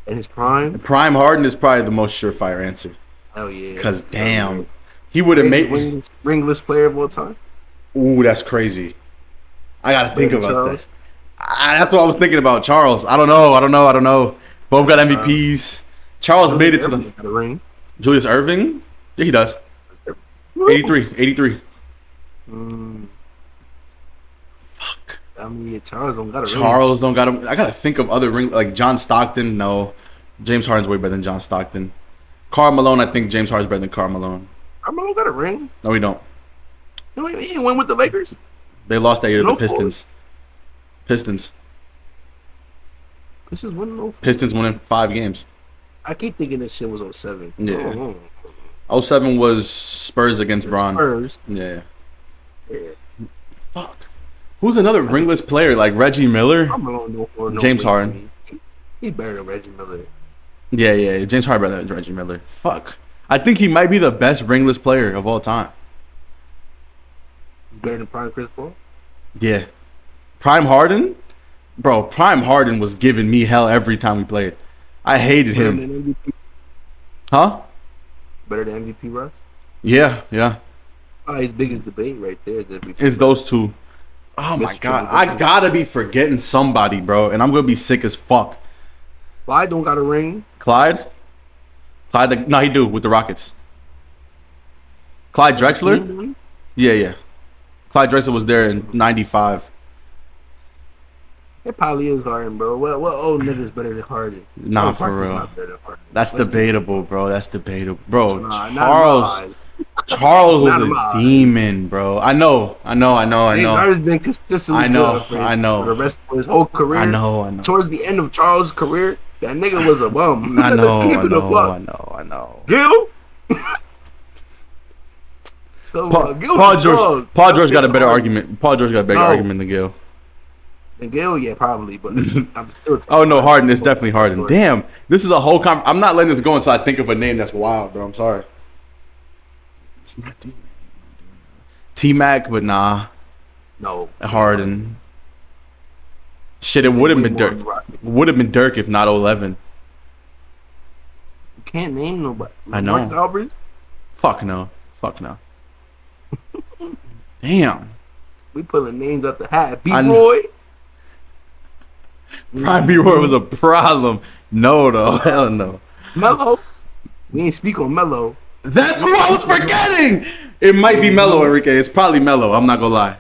In his prime. Prime Harden is probably the most surefire answer. Hell yeah. Cause damn, he would have made. Ringless player of all time. Ooh, that's crazy. I gotta think about Charles. that. That's what I was thinking about. Charles. I don't know. Both got MVPs. Charles made it to the Got a ring. Julius Irving. Yeah, he does. 83. Fuck. I mean, Charles don't got a ring. Charles don't got him. I gotta think of other ring like John Stockton. No, James Harden's way better than John Stockton. Karl Malone. I think James Harden's better than Karl Malone. Carmelo got a ring. No, we don't. No, he ain't win with the Lakers. They lost that year to No the Pistons. Pistons This is winning over. Pistons won in 5 games. I keep thinking this shit was on 07. Yeah. 07 was Spurs against Bron. Spurs. Yeah. Yeah. Fuck. Who's another ringless player like Reggie Miller? Carmelo don't score no James way to Harden. me. He's better than Reggie Miller. Yeah. James Harden better than Reggie Miller. Fuck. I think he might be the best ringless player of all time. He's better than prime Chris Paul. Yeah. Prime Harden? Bro, Prime Harden was giving me hell every time we played. I hated Better him. than MVP. Huh? Better than MVP Russ. Yeah. Oh, his biggest debate right there. is MVP It's those two. Oh my Mr. god. Triple-double. I gotta be forgetting somebody, bro. And I'm gonna be sick as fuck. Clyde don't got a ring. Clyde? No, he do with the Rockets. Clyde Drexler? Mm-hmm. Yeah. Clyde Drexler was there in 95. It probably is Harden, bro. What old nigga's better than Harden? Nah, Tony for Parker's real. not better than Harden. That's Let's debatable, bro. That's debatable. Bro, Nah, not in Charles my eyes. Charles was Not in a my eyes. demon, bro. I know. James Harden's been consistently I know, good for I know. the rest of his whole career. I know. Towards the end of Charles' career, That nigga was a bum. I know, Let's keep I it a know, buck. I know, I know. Gil? Gil Paul the George. dog. Paul George got a Gil better hard. argument. Paul George got a better No. argument than Gil. And Gil, yeah, probably, but I'm still. Oh no, Harden. It's definitely Harden. Damn, this is a whole. I'm not letting this go until I think of a name that's wild, bro. I'm sorry. It's not T-Mac, but nah. No. Harden. Shit, it would have been Dirk. Would have been Dirk if not 11. You can't name nobody. I know. Marcus Albert? Fuck no. Fuck no. Damn. We pulling names out the hat. B-Roy? Prime B-Roy was a problem. No, though. Hell no. Melo? We ain't speak on Melo. That's who I was forgetting. It might be Melo, Enrique. It's probably Melo. I'm not gonna lie.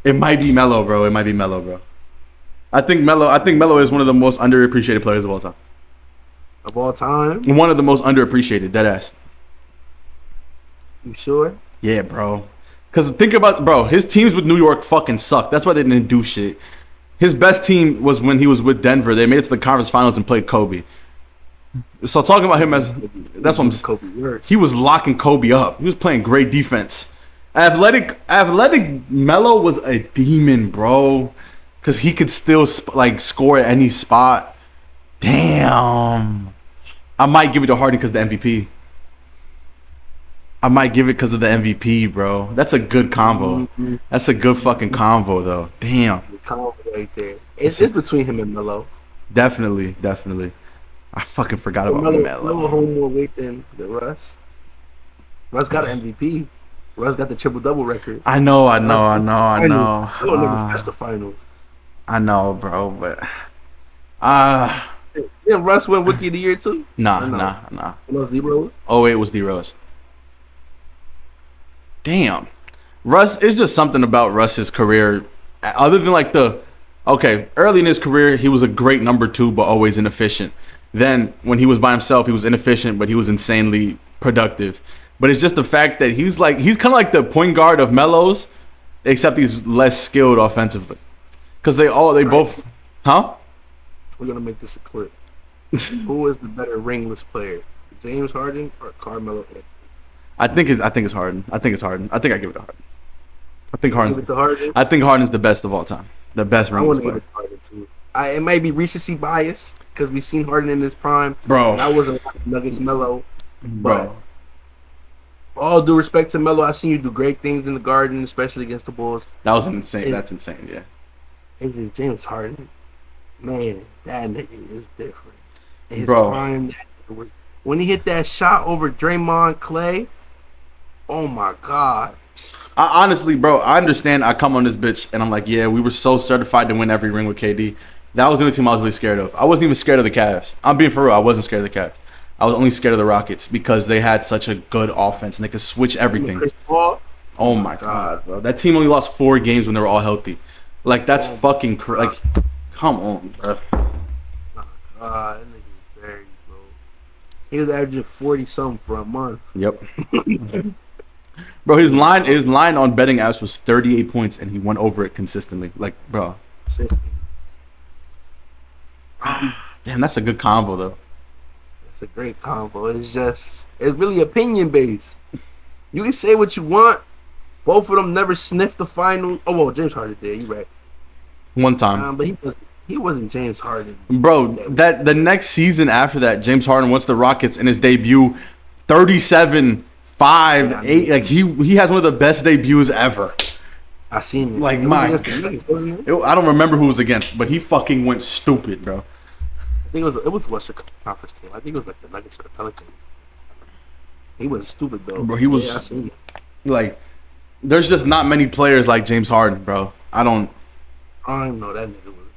It might be Melo, bro. It might be Melo, bro. I think Melo is one of the most underappreciated players of all time. Of all time? One of the most underappreciated, deadass. You sure? Yeah, bro. Cause think about, bro, his teams with New York fucking sucked. That's why they didn't do shit. His best team was when he was with Denver. They made it to the conference finals and played Kobe. So talking about him as that's what I'm saying. He was locking Kobe up. He was playing great defense. Athletic Melo was a demon, bro. Cause he could still score at any spot. Damn. I might give it to Harden because the MVP. I might give it because of the MVP, bro. That's a good convo. Mm-hmm. That's a good fucking convo, though. Damn. The convo right there. It's between him and Melo. Definitely. I fucking forgot about Melo. Melo hold more weight than Russ. Russ got an MVP. Russ got the triple-double record. I know. He'll never catch the finals. I know, bro, but Didn't Russ win Rookie of the Year too? Nah. It was D-Rose? Oh, it was D-Rose. Damn. Russ, it's just something about Russ's career. Other than early in his career, he was a great number 2, but always inefficient. Then when he was by himself, he was inefficient, but he was insanely productive. But it's just the fact that he's kind of like the point guard of Melo's, except he's less skilled offensively. Because they both, huh? We're gonna make this a clip. Who is the better ringless player, James Harden or Carmelo Anthony? I think it's Harden. I think I give it to Harden. I think Harden's. Give it to Harden? I think Harden's the best of all time. The best ringless player. I want to give it to Harden too. It might be recency bias because we've seen Harden in his prime. Bro. And I wasn't like Nuggets Melo. But Bro. all due respect to Melo, I've seen you do great things in the Garden, especially against the Bulls. That was insane. That's insane, yeah. It was James Harden. Man, that nigga is different. In his Bro. prime, when he hit that shot over Draymond Clay, oh my God. Honestly, bro, I understand. I come on this bitch and I'm like, yeah, we were so certified to win every ring with KD. That was the only team I was really scared of. I wasn't even scared of the Cavs. I'm being for real. I wasn't scared of the Cavs. I was only scared of the Rockets because they had such a good offense and they could switch everything. Oh my God, bro. That team only lost 4 games when they were all healthy. Like, that's fucking crazy. Like, come on, bro. That nigga was very, bro. He was averaging 40-something for a month. Yep. Bro, his line on betting apps was 38 points, and he went over it consistently. Like, bro. Damn, that's a good combo, though. It's a great combo. It's really opinion based. You can say what you want. Both of them never sniffed the final. Oh well, James Harden did. You right. One time, but he wasn't James Harden. Bro, that the next season after that, James Harden went to the Rockets in his debut, 37, 5, 8. Like he has one of the best debuts ever. I seen it. Like wasn't it? I don't remember who it was against, but he fucking went stupid, bro. I think it was Western Conference team. I think it was like the Nuggets or Pelicans. He was stupid though. Bro, he was like, there's just not many players like James Harden, bro. I don't know that nigga was,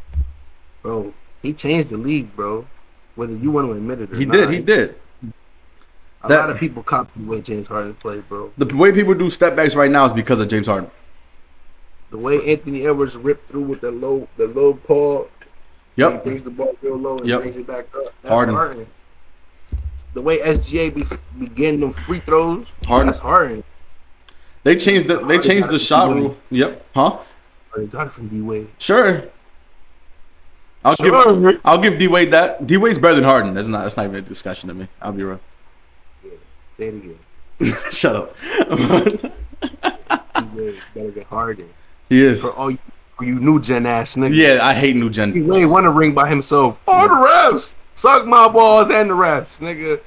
bro. He changed the league, bro. Whether you want to admit it or he not. He did. A lot of people copy the way James Harden played, bro. The way people do step backs right now is because of James Harden. The way Anthony Edwards ripped through with the low paw. Yep. He brings the ball real low and brings it back up. That's Harden. The way SGA be getting them free throws. Harden. That's Harden. They changed the shot rule. Yep. Huh? They got it from D-Wade. Sure. I'll give D Wade that. D Wade's better than Harden. That's not even a discussion to me. I'll be real. Yeah, say it again. Shut up. D-Wade better than Harden. He is. For you new gen ass niggas. Yeah, I hate new gen. D-Wade won a ring by himself. All the refs. Suck my balls and the refs, nigga.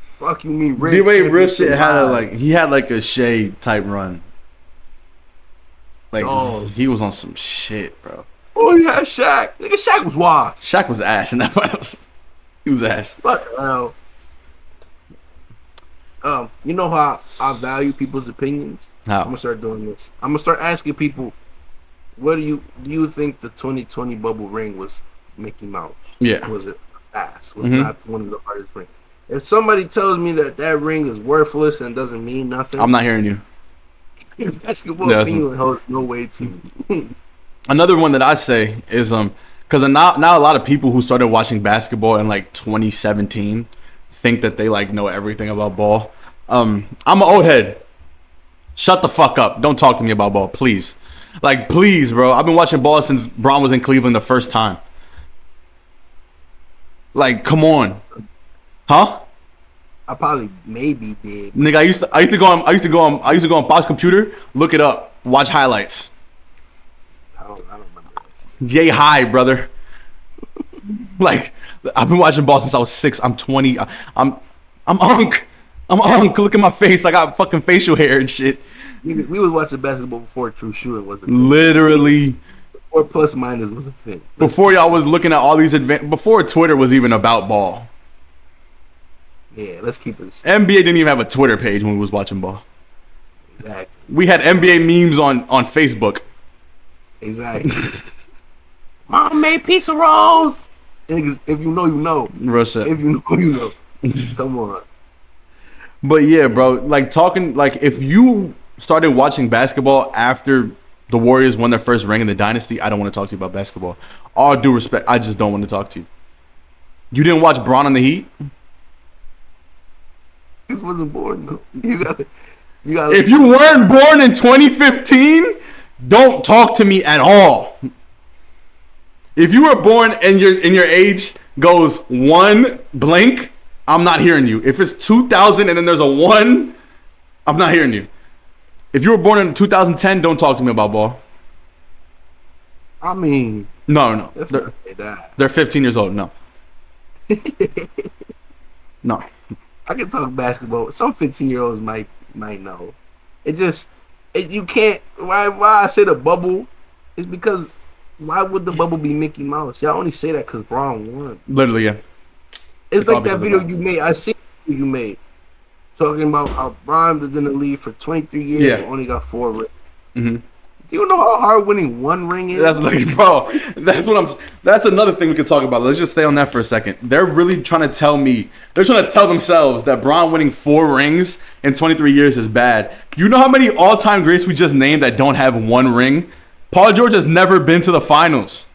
Fuck you mean Rick. D-Wade real shit had like a Shea type run. Like he was on some shit, bro. Oh yeah, Shaq. Nigga, Shaq was washed. Shaq was ass in that finals. He was ass. Fuck hell. You know how I value people's opinions? How? I'm gonna start doing this. I'm gonna start asking people, what do you think the 2020 bubble ring was Mickey Mouse? Yeah. Was it ass? Was not one of the hardest rings? If somebody tells me that ring is worthless and doesn't mean nothing, I'm not hearing you. basketball opinion holds no weight to me. Another one that I say is because now a lot of people who started watching basketball in like 2017 think that they like know everything about ball. I'm an old head. Shut the fuck up. Don't talk to me about ball, please. Like, please, bro. I've been watching ball since Bron was in Cleveland the first time. Like, come on. Huh? I probably maybe did. Nigga, I used to go on Bob's computer, look it up, watch highlights. I don't remember that. Yay high, brother. Like, I've been watching ball since I was 6. I'm 20. I'm unk. Look at my face. I got fucking facial hair and shit. We was watching basketball before true shooting was a thing. Literally. Or plus minus was a thing. Before y'all was looking at all these before Twitter was even about ball. Yeah, let's keep it. NBA didn't even have a Twitter page when we was watching ball. Exactly. We had NBA memes on Facebook. Exactly. Mom made pizza rolls. If you know, you know. Real shit. If you know, you know. Come on. But yeah, bro, like talking, like if you started watching basketball after the Warriors won their first ring in the dynasty, I don't want to talk to you about basketball. All due respect, I just don't want to talk to you. You didn't watch Bron on the Heat? This wasn't born though. You got. If you weren't born in 2015, don't talk to me at all. If you were born and your age goes 1 blank, I'm not hearing you. If it's 2000 and then there's a 1, I'm not hearing you. If you were born in 2010, don't talk to me about ball. I mean, no. They're 15 years old. No. No. I can talk basketball. Some 15-year-olds might know. You can't. Why I say the bubble is because why would the bubble be Mickey Mouse? Y'all only say that because Bron won. Literally, yeah. It's like that video you made. I see you made talking about how Bron was in the league for 23 years and only got 4 rings. Mm-hmm. Do you know how hard winning 1 ring is? That's like, bro. That's another thing we could talk about. Let's just stay on that for a second. They're really trying to tell me. They're trying to tell themselves that Bron winning 4 rings in 23 years is bad. You know how many all-time greats we just named that don't have 1 ring? Paul George has never been to the finals.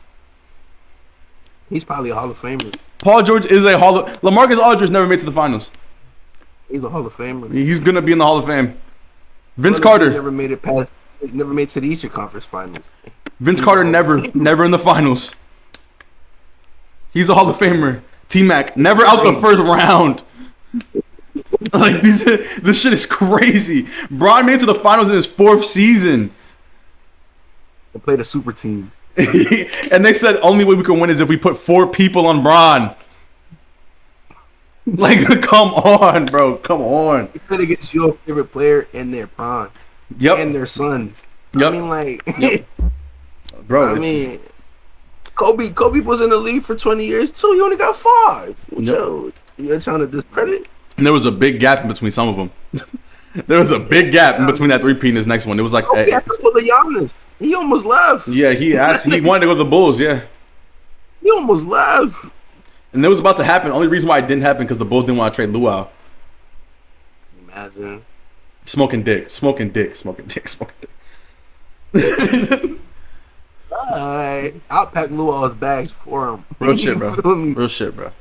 He's probably a Hall of Famer. Paul George is a Hall of... LaMarcus Aldridge never made to the finals. He's a Hall of Famer. He's going to be in the Hall of Fame. Vince Carter. Never made it past... Never made to the Eastern Conference Finals. Vince Carter never in the finals. He's a Hall of Famer. T-Mac never out the first round. Like this shit is crazy. Bron made it to the finals in his 4th season. They played a super team. And they said only way we can win is if we put 4 people on Bron. Like, come on, bro. Come on. You played against your favorite player in their prime. Yep. And their sons. Yep. I mean, like, bro. I mean, Kobe was in the league for 20 years too. He only got 5. Yep. You're trying to discredit? And there was a big gap in between some of them. There was a big gap in between that 3P and his next one. It was like Kobe had to go to Giannis. He almost left. Yeah, he wanted to go to the Bulls. Yeah. He almost left. And it was about to happen. Only reason why it didn't happen because the Bulls didn't want to trade Luau. Imagine. Smoking dick. Alright. I'll pack Luau's bags for him. Real shit, bro. Real shit, bro.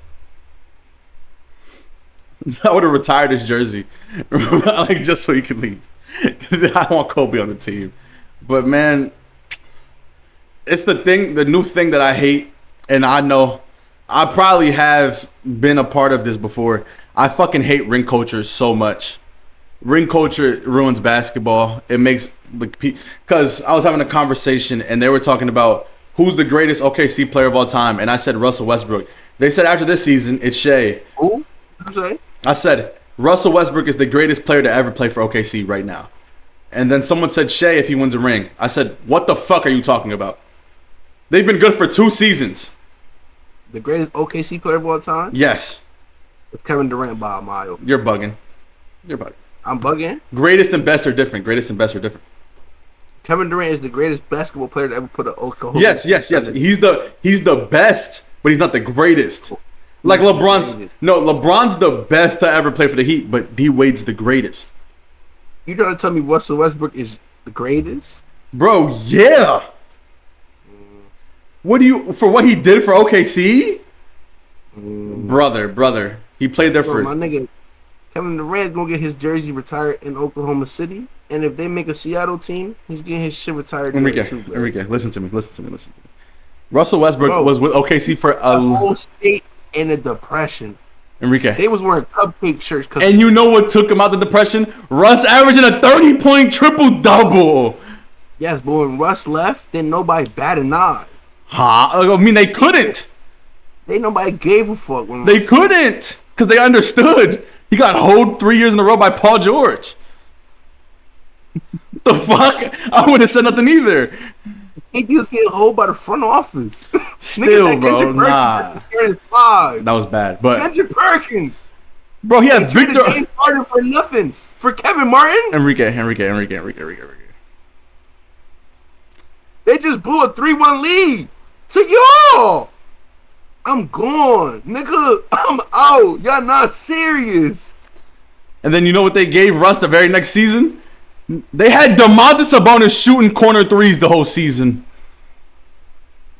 I would have retired his jersey. Like, just so he could leave. I want Kobe on the team. But, man, it's the new thing that I hate and I know I probably have been a part of this before. I fucking hate ring culture so much. Ring culture ruins basketball. It makes because I was having a conversation and they were talking about who's the greatest OKC player of all time, and I said Russell Westbrook. They said after this season it's Shea. Who? You say? I said Russell Westbrook is the greatest player to ever play for OKC right now. And then someone said Shea if he wins a ring. I said, what the fuck are you talking about? They've been good for 2 seasons. The greatest OKC player of all time? Yes. It's Kevin Durant by a mile. You're bugging. You're bugging. I'm bugging? Greatest and best are different. Greatest and best are different. Kevin Durant is the greatest basketball player to ever put an Oklahoma. Yes. He's the best, but he's not the greatest. Like LeBron's the best to ever play for the Heat, but D Wade's the greatest. You trying to tell me Russell Westbrook is the greatest? Bro, yeah. What do you for what he did for OKC? Brother. He played there for my nigga. Kevin Durant's gonna get his jersey retired in Oklahoma City, and if they make a Seattle team, he's getting his shit retired. Enrique, listen to me. Russell Westbrook was with OKC for a whole state in a depression. Enrique, they was wearing cupcake shirts. And you know what took him out the depression? Russ averaging a 30-point triple-double. Yes, but when Russ left, then nobody batted an eye. I mean, they couldn't. Nobody gave a fuck when they couldn't because they understood. He got holed 3 years in a row by Paul George. The fuck? I wouldn't have said nothing either. He was getting holed by the front office. Still, bro, nah. That was bad. But Kendrick Perkins. Bro, he had Victor James Harden for nothing. For Kevin Martin. Enrique. They just blew a 3-1 lead to y'all. I'm gone, nigga. I'm out. Y'all not serious. And then you know what they gave Russ the very next season? They had Domantas Sabonis shooting corner threes the whole season.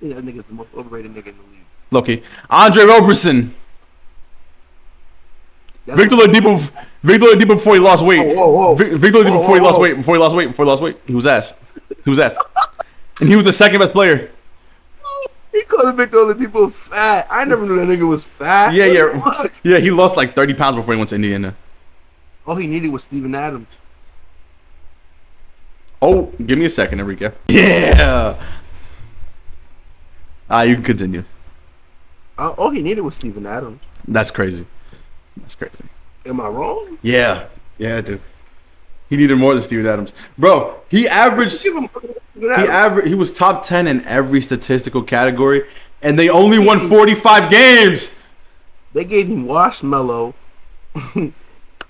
Yeah, that nigga's the most overrated nigga in the league. Loki. Andre Roberson. Victor Oladipo before he lost weight. Victor Oladipo before he lost weight. He was ass. And he was the second best player. He called Victor Oladipo fat. I never knew that nigga was fat. Yeah, he lost like 30 pounds before he went to Indiana. All he needed was Steven Adams. Oh, give me a second, Enrique. Yeah. You can continue. All he needed was Steven Adams. That's crazy. Am I wrong? Yeah, dude. He needed more than Steven Adams. Bro, he was top 10 in every statistical category, and they only won 45 games. They gave him Washmellow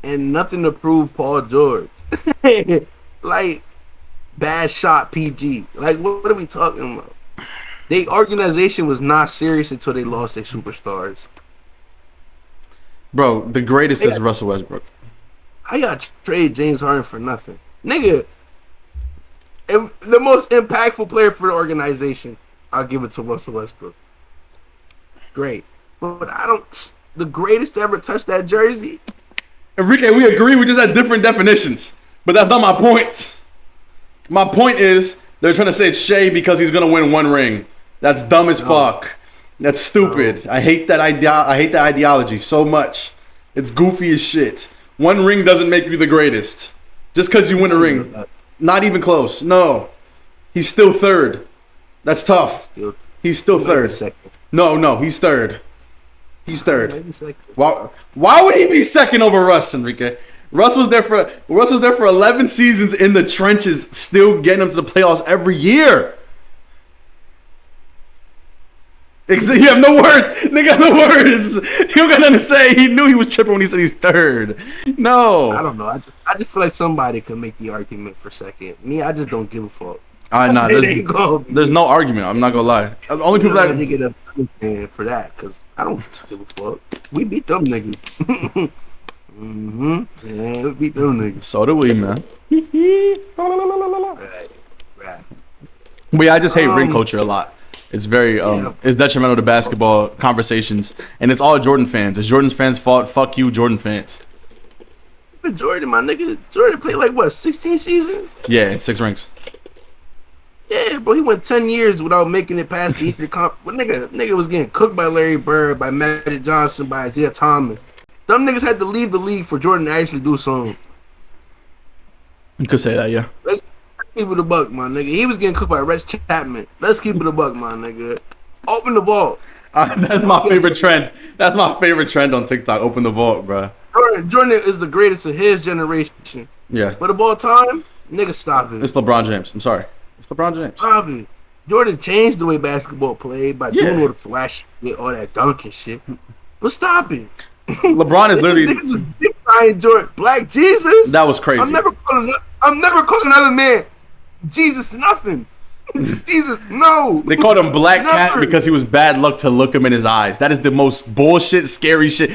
and nothing to prove Paul George. Like, bad shot PG. Like, what are we talking about? Their organization was not serious until they lost their superstars. Bro, the greatest is Russell Westbrook. I got trade James Harden for nothing. Nigga, if the most impactful player for the organization, I'll give it to Russell Westbrook. Great. But the greatest to ever touch that jersey? Enrique, we agree, we just had different definitions. But that's not my point. My point is, they're trying to say it's Shea because he's going to win 1 ring. That's dumb as fuck. That's stupid. I hate that ideology so much. It's goofy as shit. 1 ring doesn't make you the greatest. Just because you win a ring. Not even close. No. He's still 3rd. That's tough. He's still 3rd. No, he's 3rd. He's 3rd. Why would he be 2nd over Russ, Enrique? Russ was there for 11 seasons in the trenches, still getting them to the playoffs every year. You have no words. Nigga, no words. You don't got nothing to say. He knew he was tripping when he said he's 3rd. No. I don't know. I just feel like somebody could make the argument for 2nd. Me, I just don't give a fuck. There's no argument. I'm not gonna lie. The only people that get up for that, because I don't give a fuck. We beat them niggas. Yeah, we beat them niggas. So do we, man. Right. But yeah, I just hate ring culture a lot. It's very it's detrimental to basketball conversations, and it's all Jordan fans. It's Jordan fans' fault. Fuck you, Jordan fans. But Jordan, my nigga, Jordan played like what, 16 seasons? Yeah, 6 rings. Yeah, bro, he went 10 years without making it past the Eastern Conference. But nigga was getting cooked by Larry Bird, by Magic Johnson, by Isaiah Thomas. Them niggas had to leave the league for Jordan to actually do something. You could say that, yeah. Let's keep it a buck, my nigga. He was getting cooked by Rex Chapman. Let's keep it a buck, my nigga. Open the vault. That's my favorite trend. That's my favorite trend on TikTok. Open the vault, bro. Jordan is the greatest of his generation. Yeah. But of all time, nigga, stop it. It's LeBron James. I'm sorry. It's LeBron James. Stop it. Jordan changed the way basketball played by doing all the flash shit, all that dunking shit. But stop it. LeBron is literally. Niggas was dick riding Jordan. Black Jesus. That was crazy. I'm never calling another man Jesus nothing. Jesus, no. They called him Black Cat Never. because he was bad luck to look him in his eyes. That is the most bullshit, scary shit.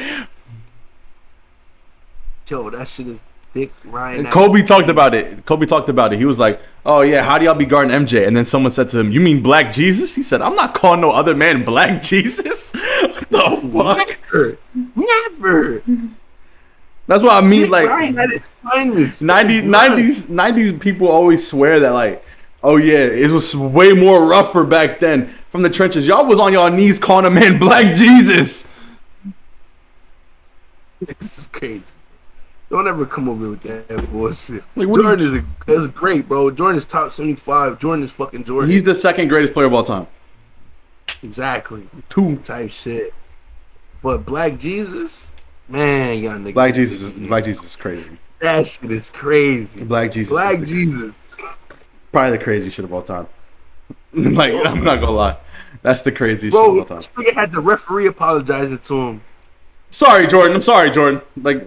Yo, that shit is dick riding. Kobe talked about it. He was like, "Oh yeah, how do y'all be guarding MJ?" And then someone said to him, "You mean Black Jesus?" He said, "I'm not calling no other man Black Jesus." What the fuck? Never. That's what I mean. Dick Like riding at its finest. 90s people always swear that like, oh yeah, it was way more rougher back then from the trenches. Y'all was on y'all knees calling a man Black Jesus. This is crazy. Don't ever come over with that bullshit. Like, Jordan is great, bro. Jordan is top 75. Jordan is fucking Jordan. He's the second greatest player of all time. Exactly. 2 Type shit. But Black Jesus, man, y'all niggas. Black Jesus is crazy. That shit is crazy. Black Jesus. Black Jesus. Probably the craziest shit of all time. Like, I'm not gonna lie. That's the craziest shit of Bro, all time. this nigga had the referee apologizing to him. Sorry, Jordan. I'm sorry, Jordan. Like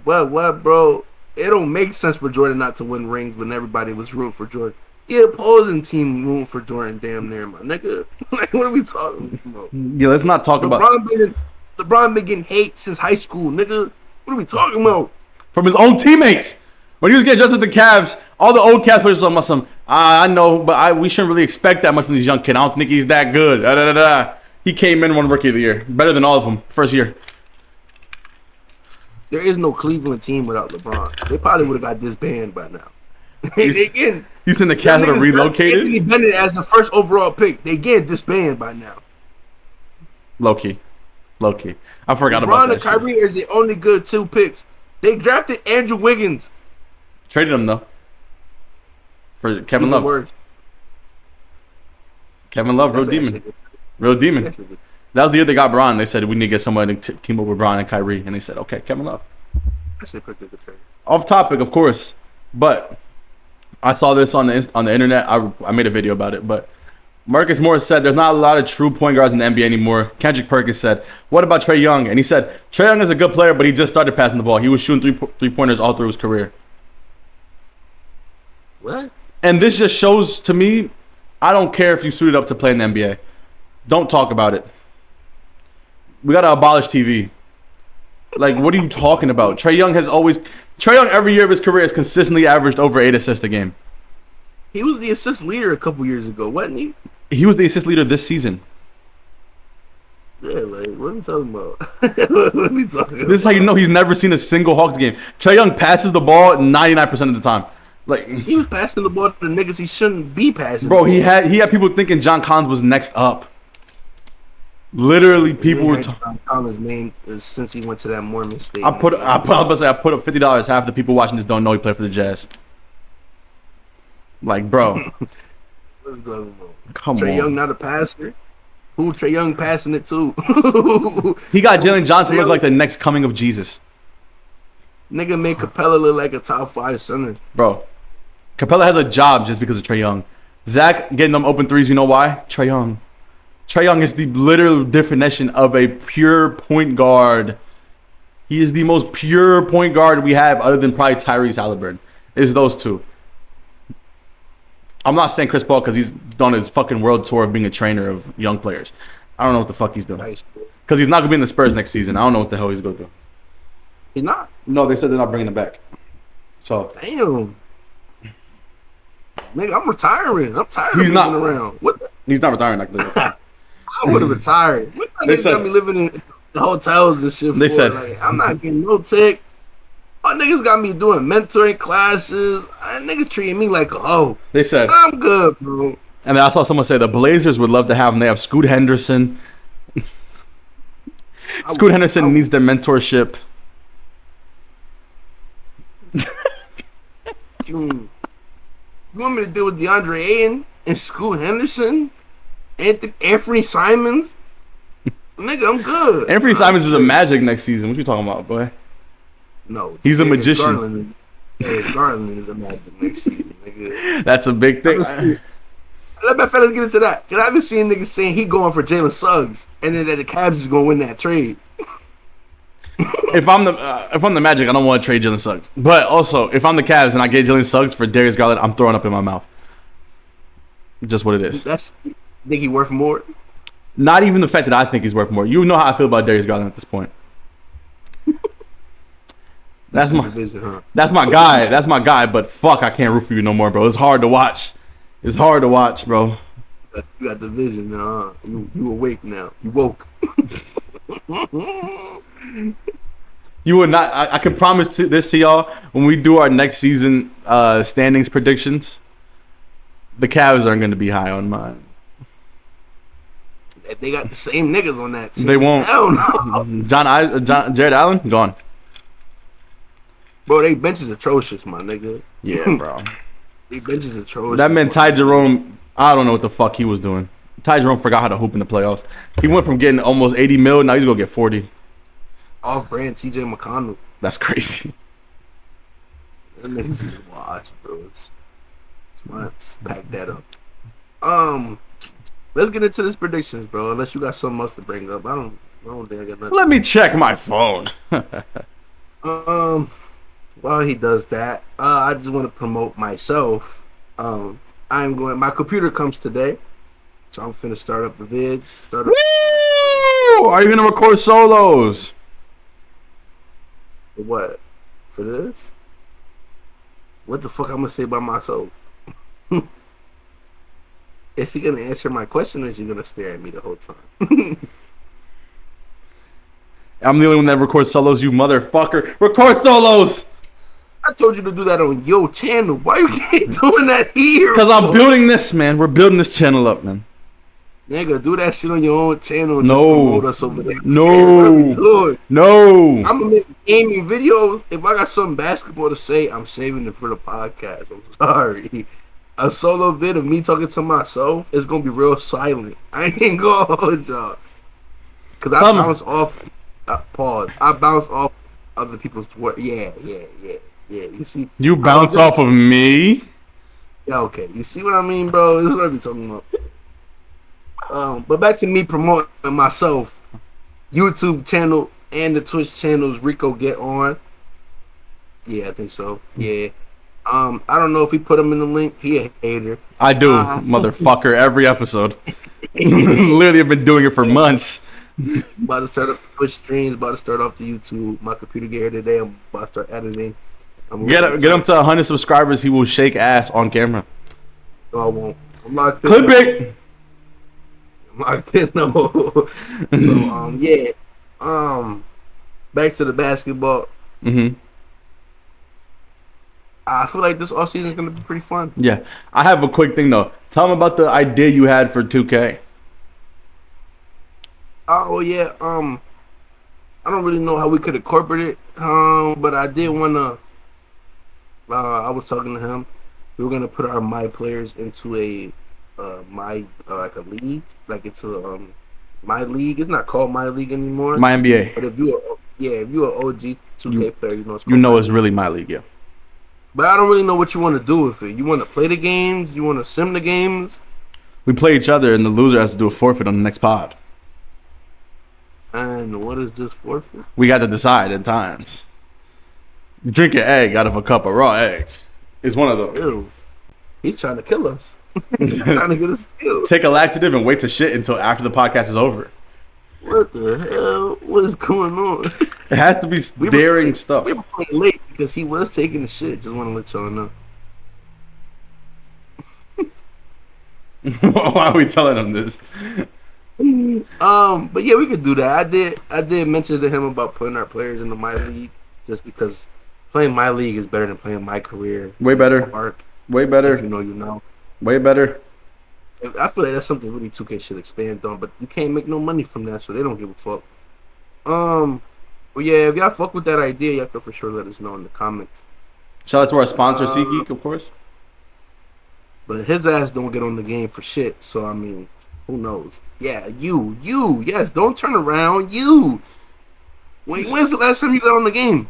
What, bro? It don't make sense for Jordan not to win rings when everybody was rooting for Jordan. The opposing team rooting for Jordan, damn near, my nigga. Like, what are we talking about? yeah, let's not talk about LeBron been getting hate since high school, nigga. What are we talking about? from his own teammates. When he was getting judged with the Cavs, all the old Cavs players were talking about I know, but we shouldn't really expect that much from these young kids. I don't think he's that good. He came in, won Rookie of the Year. Better than all of them. First year. There is no Cleveland team without LeBron. They probably would have got disbanded by now. Again, You seen the Cavs that are relocated? Anthony Bennett as the first overall pick. They get disbanded by now. Low key. I forgot LeBron about that and Kyrie are the only good 2 picks. They drafted Andrew Wiggins. shit. Traded him, though. For Kevin Even Love. worse. Kevin Love, real That's demon. actually- Real demon. that's actually- That was the year they got Bron. They said, we need to get somebody to team up with Bron and Kyrie. And they said, okay, Kevin Love. actually pretty good trade. Off topic, of course. But I saw this on the internet. I made a video about it. But Marcus Morris said there's not a lot of true point guards in the NBA anymore. Kendrick Perkins said, what about Trae Young? And he said, Trae Young is a good player, but he just started passing the ball. He was shooting three-pointers all through his career. What? And this just shows to me, I don't care if you suited up to play in the NBA. Don't talk about it. We got to abolish TV. Like, what are you talking about? Trae Young every year of his career has consistently averaged over 8 assists a game. He was the assist leader a couple years ago, wasn't he? He was the assist leader this season. Yeah, like, what are we talking about? What are we talking about? This is how you know he's never seen a single Hawks game. Trae Young passes the ball 99% of the time. Like, He was passing the ball to the niggas he shouldn't be passing. bro, the he ball. had people thinking John Collins was next up. Literally, people were. Collins' name since he went to that Mormon state. I put up $50. Half the people watching this don't know he played for the Jazz. Like, bro, What are we talking about? come Trae on. Young not a passer. Who Trae Young passing it to? He got Jalen Johnson Trae look Young- like the next coming of Jesus, Nigga made Capella look like a top 5 center. bro. Capella has a job just because of Trae Young. Zach getting them open threes. You know why? Trae Young. Trae Young is the literal definition of a pure point guard. He is the most pure point guard we have, other than probably Tyrese Halliburton. Is those two. I'm not saying Chris Paul because he's done his fucking world tour of being a trainer of young players. I don't know what the fuck he's doing. Nice. Because he's not going to be in the Spurs next season. I don't know what the hell he's going to do. He not. No, they said they're not bringing him back. So, Damn. Nigga, I'm retiring. I'm tired He's of not- moving around. What? he's not retiring. Like, I would have retired. What They they said- got me living in the hotels and shit They for? said- Like, I'm not getting no tech. Oh, niggas got me doing mentoring classes. Niggas treating me like, oh, They said, I'm good, bro. and then I saw someone say the Blazers would love to have him. They have Scoot Henderson. Scoot Henderson needs their mentorship. You want me to deal with DeAndre Ayton and Scoot Henderson? Anthony Simons? Nigga, I'm good. Anthony Simons is a Magic next season. What you talking about, boy? No. He's a magician. Garland is a Magic next season, nigga. That's a big thing. Let my fellas get into that. Cause I haven't seen niggas saying he going for Jalen Suggs and then that the Cavs is gonna win that trade. If I'm the Magic, I don't want to trade Jalen Suggs. But also, if I'm the Cavs and I get Jalen Suggs for Darius Garland, I'm throwing up in my mouth. Just what it is. Think he worth more? Not even the fact that I think he's worth more. You know how I feel about Darius Garland at this point. That's my guy. That's my guy. But fuck, I can't root for you no more, bro. It's hard to watch. It's hard to watch, bro. You got the vision now. Huh? You awake now. You woke. You would not. I can promise this to y'all. When we do our next season standings predictions, the Cavs aren't going to be high on mine. They got the same niggas on that team. They won't. Hell no. Jared Allen gone. Bro, they bench is atrocious, my nigga. Yeah, bro. They bench is atrocious. That man Ty Jerome, I don't know what the fuck he was doing. Ty Jerome forgot how to hoop in the playoffs. He went from getting almost 80 mil, now he's gonna get 40. Off-brand TJ McConnell. That's crazy. That niggas is washed, bro. Let's pack that up. Let's get into this predictions, bro. Unless you got something else to bring up, I don't think I got nothing. Let me check my phone. While he does that, I just want to promote myself. My computer comes today, so I'm finna start up the vids. Woo! Are you gonna record solos? For what? For this? What the fuck I'm gonna say by myself? Is he gonna answer my question, or is he gonna stare at me the whole time? I'm the only one that records solos, you motherfucker. Record solos! I told you to do that on your channel. Why you keep doing that here? Because I'm building this, man. We're building this channel up, man. Nigga, do that shit on your own channel and No. just promote us over there. No. I'm gonna make gaming videos. If I got some basketball to say, I'm saving it for the podcast. I'm sorry. A solo vid of me talking to myself is gonna be real silent. I ain't gonna hold y'all. Cause I bounce off. Pause. I bounce off other people's work. Yeah. You see? You bounce off of me? Yeah, okay. You see what I mean, bro? This is what I be talking about. But back to me promoting myself. YouTube channel and the Twitch channels Ricogetonn. Yeah, I think so. Yeah. I don't know if he put them in the link. He a hater. I do, motherfucker, every episode. Literally, I've been doing it for months. About to start up Twitch streams. About to start off the YouTube. My computer get here today. I'm about to start editing. Get him to 100 subscribers. He will shake ass on camera. No, I won't. I'm locked in. Clip it. I'm locked in. No. So yeah. Back to the basketball. Mm-hmm. I feel like this offseason is gonna be pretty fun. Yeah, I have a quick thing though. Tell them about the idea you had for 2K. Oh yeah. I don't really know how we could incorporate it. But I did wanna. I was talking to him. We were gonna put our my players into a like a league, like into my league. It's not called my league anymore. My NBA. But if you're an OG 2K player, you know it's it's really my league, yeah. But I don't really know what you want to do with it. You want to play the games? You want to sim the games? We play each other, and the loser has to do a forfeit on the next pod. And what is this forfeit? We got to decide at times. Drink an egg out of a cup of raw egg. It's one of those. Ew. He's trying to kill us. He's trying to get us killed. Take a laxative and wait to shit until after the podcast is over. What the hell? What is going on? It has to be daring stuff. We were playing late because he was taking the shit. Just want to let y'all know. Why are we telling him this? But yeah, we could do that. I did mention to him about putting our players into my league just because Playing my league is better than playing my career. Way better. Arc. Way If better. you know, you know. Way better. I feel like that's something really 2K should expand on, but you can't make no money from that, so they don't give a fuck. Well, yeah, if y'all fuck with that idea, y'all can for sure let us know in the comments. Shout out to our sponsor, SeatGeek, of course. But his ass don't get on the game for shit, so I mean, who knows? Yeah, you, yes, don't turn around, you. When's the last time you got on the game?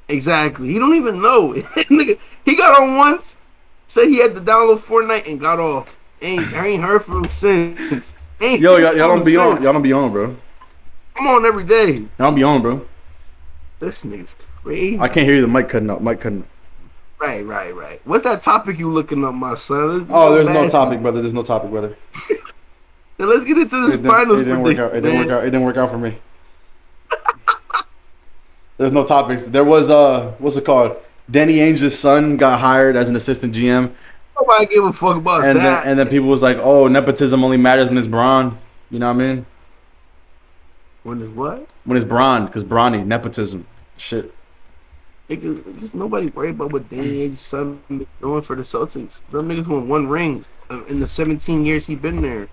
Exactly. He don't even know. Nigga, he got on once, said he had to download Fortnite and got off. I ain't heard from him since. Yo, y'all don't be on. Y'all don't be on, bro. I'm on every day. Y'all don't be on, bro. This nigga's crazy. I can't hear you. The mic cutting out. Mic cutting out. Right. What's that topic you looking up, my son? Oh, there's no topic, brother. There's no topic, brother. Then let's get into this finals. It didn't work out. It didn't work out for me. There's no topics. There was what's it called? Danny Ainge's son got hired as an assistant GM. Nobody give a fuck about that. And then people was like, "Oh, nepotism only matters when it's Braun." You know what I mean? When it's what? When it's Braun, because Bronny nepotism, shit. Just nobody worried about what Danny Ainge's son been doing for the Celtics. Them niggas won one ring in the 17 years he been there.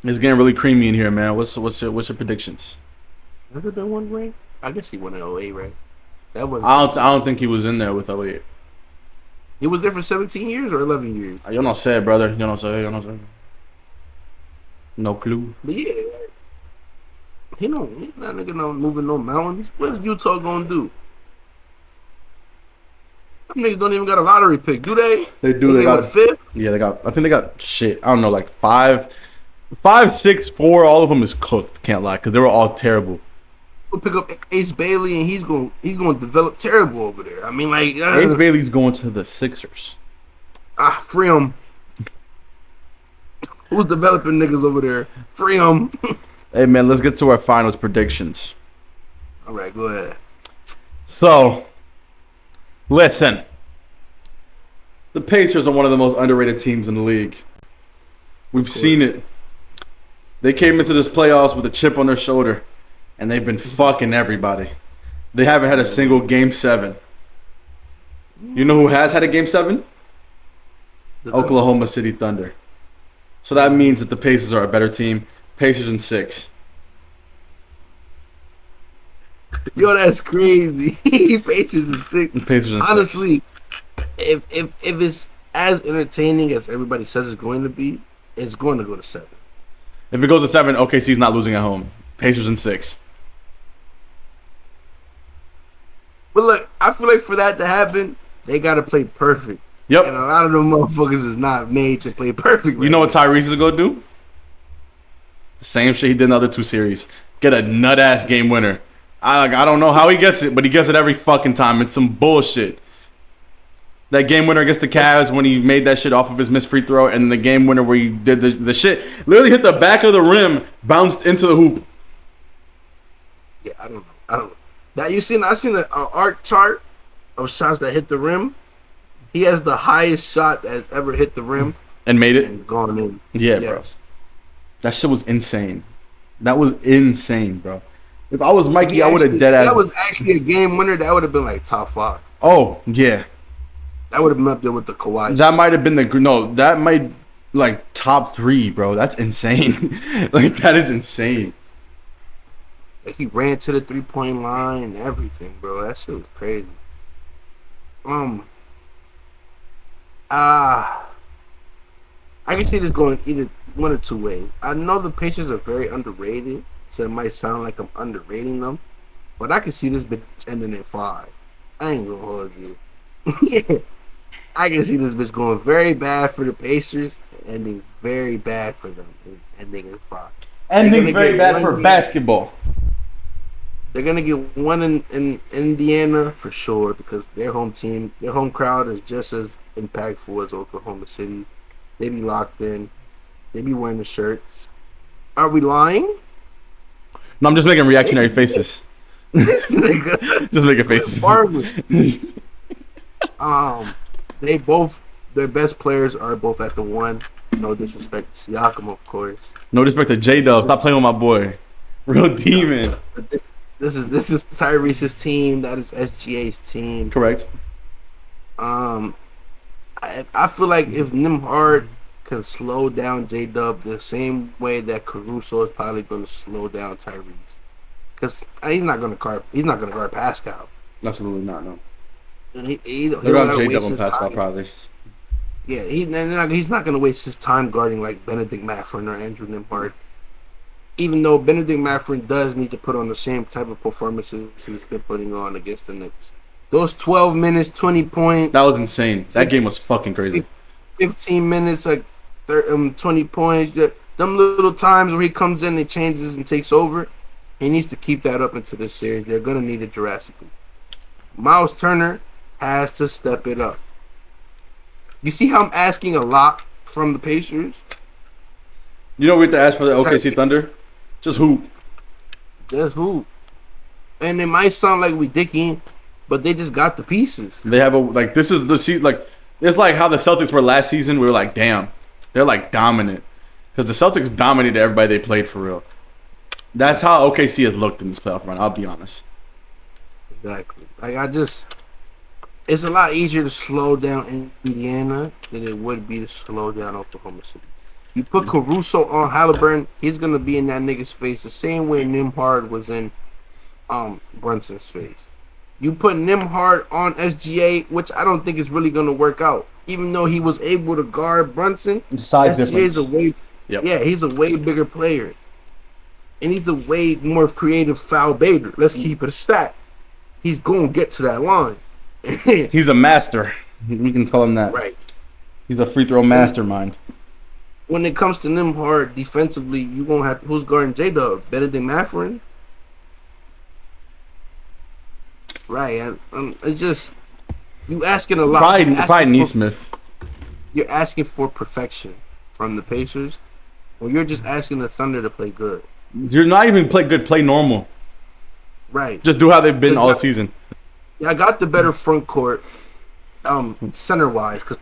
It's getting really creamy in here, man. What's your predictions? Has it been one ring? I guess he won in 08, right? That was. I don't think he was in there with 08. He was there for 17 years or 11 years. You don't say, brother. You don't say. No clue. But yeah, he that nigga not moving no mountains. What's Utah gonna do? Them niggas don't even got a lottery pick, do they? They do. They got fifth. Yeah, they got. I think they got shit. I don't know, like 5, 6, 4. All of them is cooked. Can't lie, because they were all terrible. We'll pick up Ace Bailey, and he's going to develop terrible over there. I mean, like Ace Bailey's going to the Sixers. Free him. Who's developing niggas over there? Free him. Hey man, let's get to our finals predictions. All right, go ahead. So, listen. The Pacers are one of the most underrated teams in the league. We've seen it. They came into this playoffs with a chip on their shoulder, and they've been fucking everybody. They haven't had a single Game 7. You know who has had a Game 7? Oklahoma City Thunder. So that means that the Pacers are a better team. Pacers in 6. Yo, that's crazy. Pacers in 6. Pacers in 6. Honestly, if it's as entertaining as everybody says it's going to be, it's going to go to 7. If it goes to 7, OKC's not losing at home. Pacers in 6. But look, I feel like for that to happen, they got to play perfect. Yep. And a lot of them motherfuckers is not made to play perfect. You know what Tyrese is going to do? The same shit he did in the other 2 series. Get a nut-ass game winner. I don't know how he gets it, but he gets it every fucking time. It's some bullshit. That game winner against the Cavs when he made that shit off of his missed free throw, and then the game winner where he did the shit, literally hit the back of the rim, bounced into the hoop. Yeah, I don't know. That I seen the art chart of shots that hit the rim. He has the highest shot that's ever hit the rim and made it and gone in. Yeah, yes. Bro. That shit was insane. That was insane, bro. If I was Mikey, I would have dead ass. That was actually a game winner. That would have been like top 5. Oh yeah. That would have been up there with the Kawhi. That might have been that might like top 3, bro. That's insane. Like that is insane. Like he ran to the 3-point line and everything, bro. That shit was crazy. I can see this going either one or 2 ways. I know the Pacers are very underrated, so it might sound like I'm underrating them, but I can see this bitch ending at 5. I ain't gonna hold you. Yeah. I can see this bitch going very bad for the Pacers, ending very bad for them, and ending at 5. Ending very bad for basketball. They're gonna get one in Indiana for sure because their home team, their home crowd is just as impactful as Oklahoma City. They be locked in. They be wearing the shirts. Are we lying? No, I'm just making reactionary faces. This nigga. Just making faces. Their best players are both at the 1. No disrespect to Siakam, of course. No disrespect to J-Dub. Stop playing with my boy. Real demon. This is Tyrese's team. That is SGA's team. Correct. I feel like if Nimhard can slow down J-Dub the same way that Caruso is probably going to slow down Tyrese, because he's not going to guard Pascal. Absolutely not. No. And they're going to J-Dub on Pascal probably. Yeah, he's not going to waste his time guarding like Benedict Mathurin or Andrew Nimhard. Even though Benedict Mathurin does need to put on the same type of performances he's been putting on against the Knicks. Those 12 minutes, 20 points. That was insane. That game was fucking crazy. 15 minutes, like 20 points. Them little times where he comes in and changes and takes over, he needs to keep that up into this series. They're going to need it drastically. Miles Turner has to step it up. You see how I'm asking a lot from the Pacers? You know we have to ask for the OKC Thunder? Just hoop. Just hoop. And it might sound like we dicking, but they just got the pieces. They have this is the season, it's like how the Celtics were last season. We were like, damn, they're like dominant. Because the Celtics dominated everybody they played for real. That's how OKC has looked in this playoff run, I'll be honest. Exactly. It's a lot easier to slow down Indiana than it would be to slow down Oklahoma City. You put Caruso on Halliburton, he's going to be in that nigga's face the same way Nimhard was in Brunson's face. You put Nimhard on SGA, which I don't think is really going to work out. Even though he was able to guard Brunson, size SGA's difference. He's a way bigger player. And he's a way more creative foul baiter. Let's keep it a stat. He's going to get to that line. He's a master. We can call him that. Right. He's a free throw mastermind. When it comes to Nimhard defensively, you won't have who's guarding J-Dub? Benedict Mathurin? Right. It's just you asking a lot. Probably Neesmith. You're asking for perfection from the Pacers, or you're just asking the Thunder to play good. You're not even play good. Play normal. Right. Just do how they've been all season. I got the better front court, center wise, because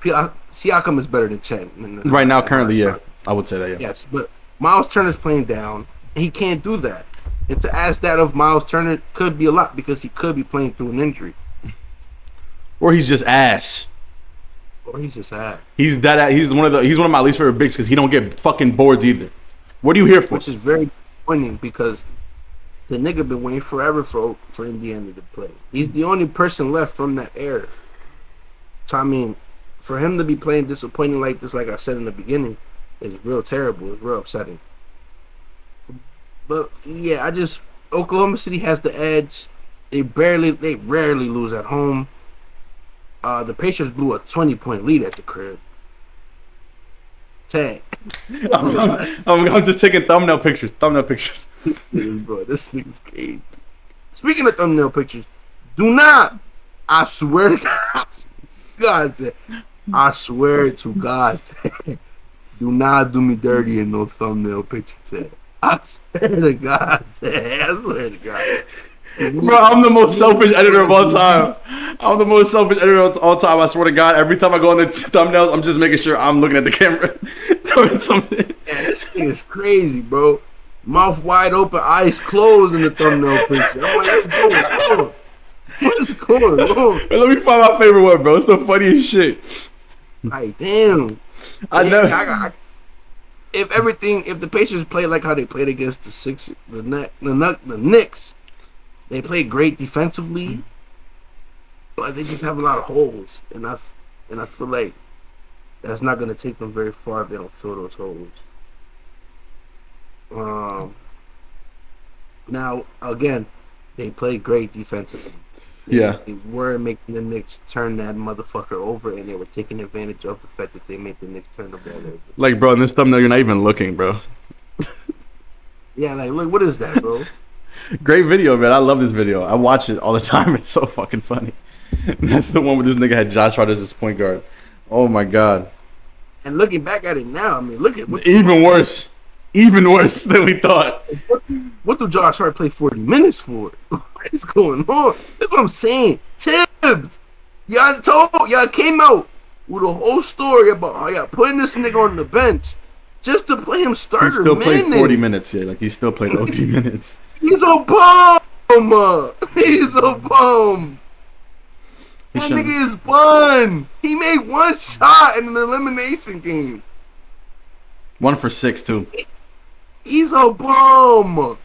Siakam is better than Chet. Right now, currently, yeah, I would say that. Yeah. Yes, but Miles Turner's playing down. He can't do that. And to ask that of Miles Turner could be a lot because he could be playing through an injury. Or he's just ass. Or he's just ass. He's one of my least favorite bigs because he don't get fucking boards either. What are you here for? Which is very disappointing because the nigga been waiting forever for Indiana to play. He's the only person left from that era. So I mean, for him to be playing disappointing like this, like I said in the beginning, is real terrible. It's real upsetting. But yeah, Oklahoma City has the edge. They rarely lose at home. The Pacers blew a 20-point lead at the crib. Tag. I'm just taking thumbnail pictures. Bro, this nigga's crazy. Speaking of thumbnail pictures, do not, I swear to God, do not do me dirty in no thumbnail picture tag. I swear to God. Bro, I'm the most selfish editor of all time. I swear to God. Every time I go on the thumbnails, I'm just making sure I'm looking at the camera. Doing something. Yeah, this thing is crazy, bro. Mouth wide open, eyes closed in the thumbnail picture. I'm like, what's going on? Let me find my favorite one, bro. It's the funniest shit. Like, damn. If the Pacers play like how they played against the Knicks, they play great defensively, but they just have a lot of holes, and I feel like that's not going to take them very far if they don't fill those holes. Now again, they play great defensively. They were making the Knicks turn that motherfucker over, and they were taking advantage of the fact that they made the Knicks turn the ball over. Like, bro, in this thumbnail, you're not even looking, bro. Yeah, like, look, what is that, bro? Great video, man. I love this video. I watch it all the time. It's so fucking funny. That's the one where this nigga had Josh Hart as his point guard. Oh my God. And looking back at it now, I mean, look at even worse than we thought. What do Josh Hart play 40 minutes for? What's going on? That's what I'm saying. Tibbs, y'all came out with a whole story about how y'all putting this nigga on the bench just to play him starter. He still played 40 minutes. Yeah, like he still played OT minutes. He's a bum. bum. He's a bum. That nigga is bun. He made one shot in an elimination game. 1 for 6 too. He's a bum.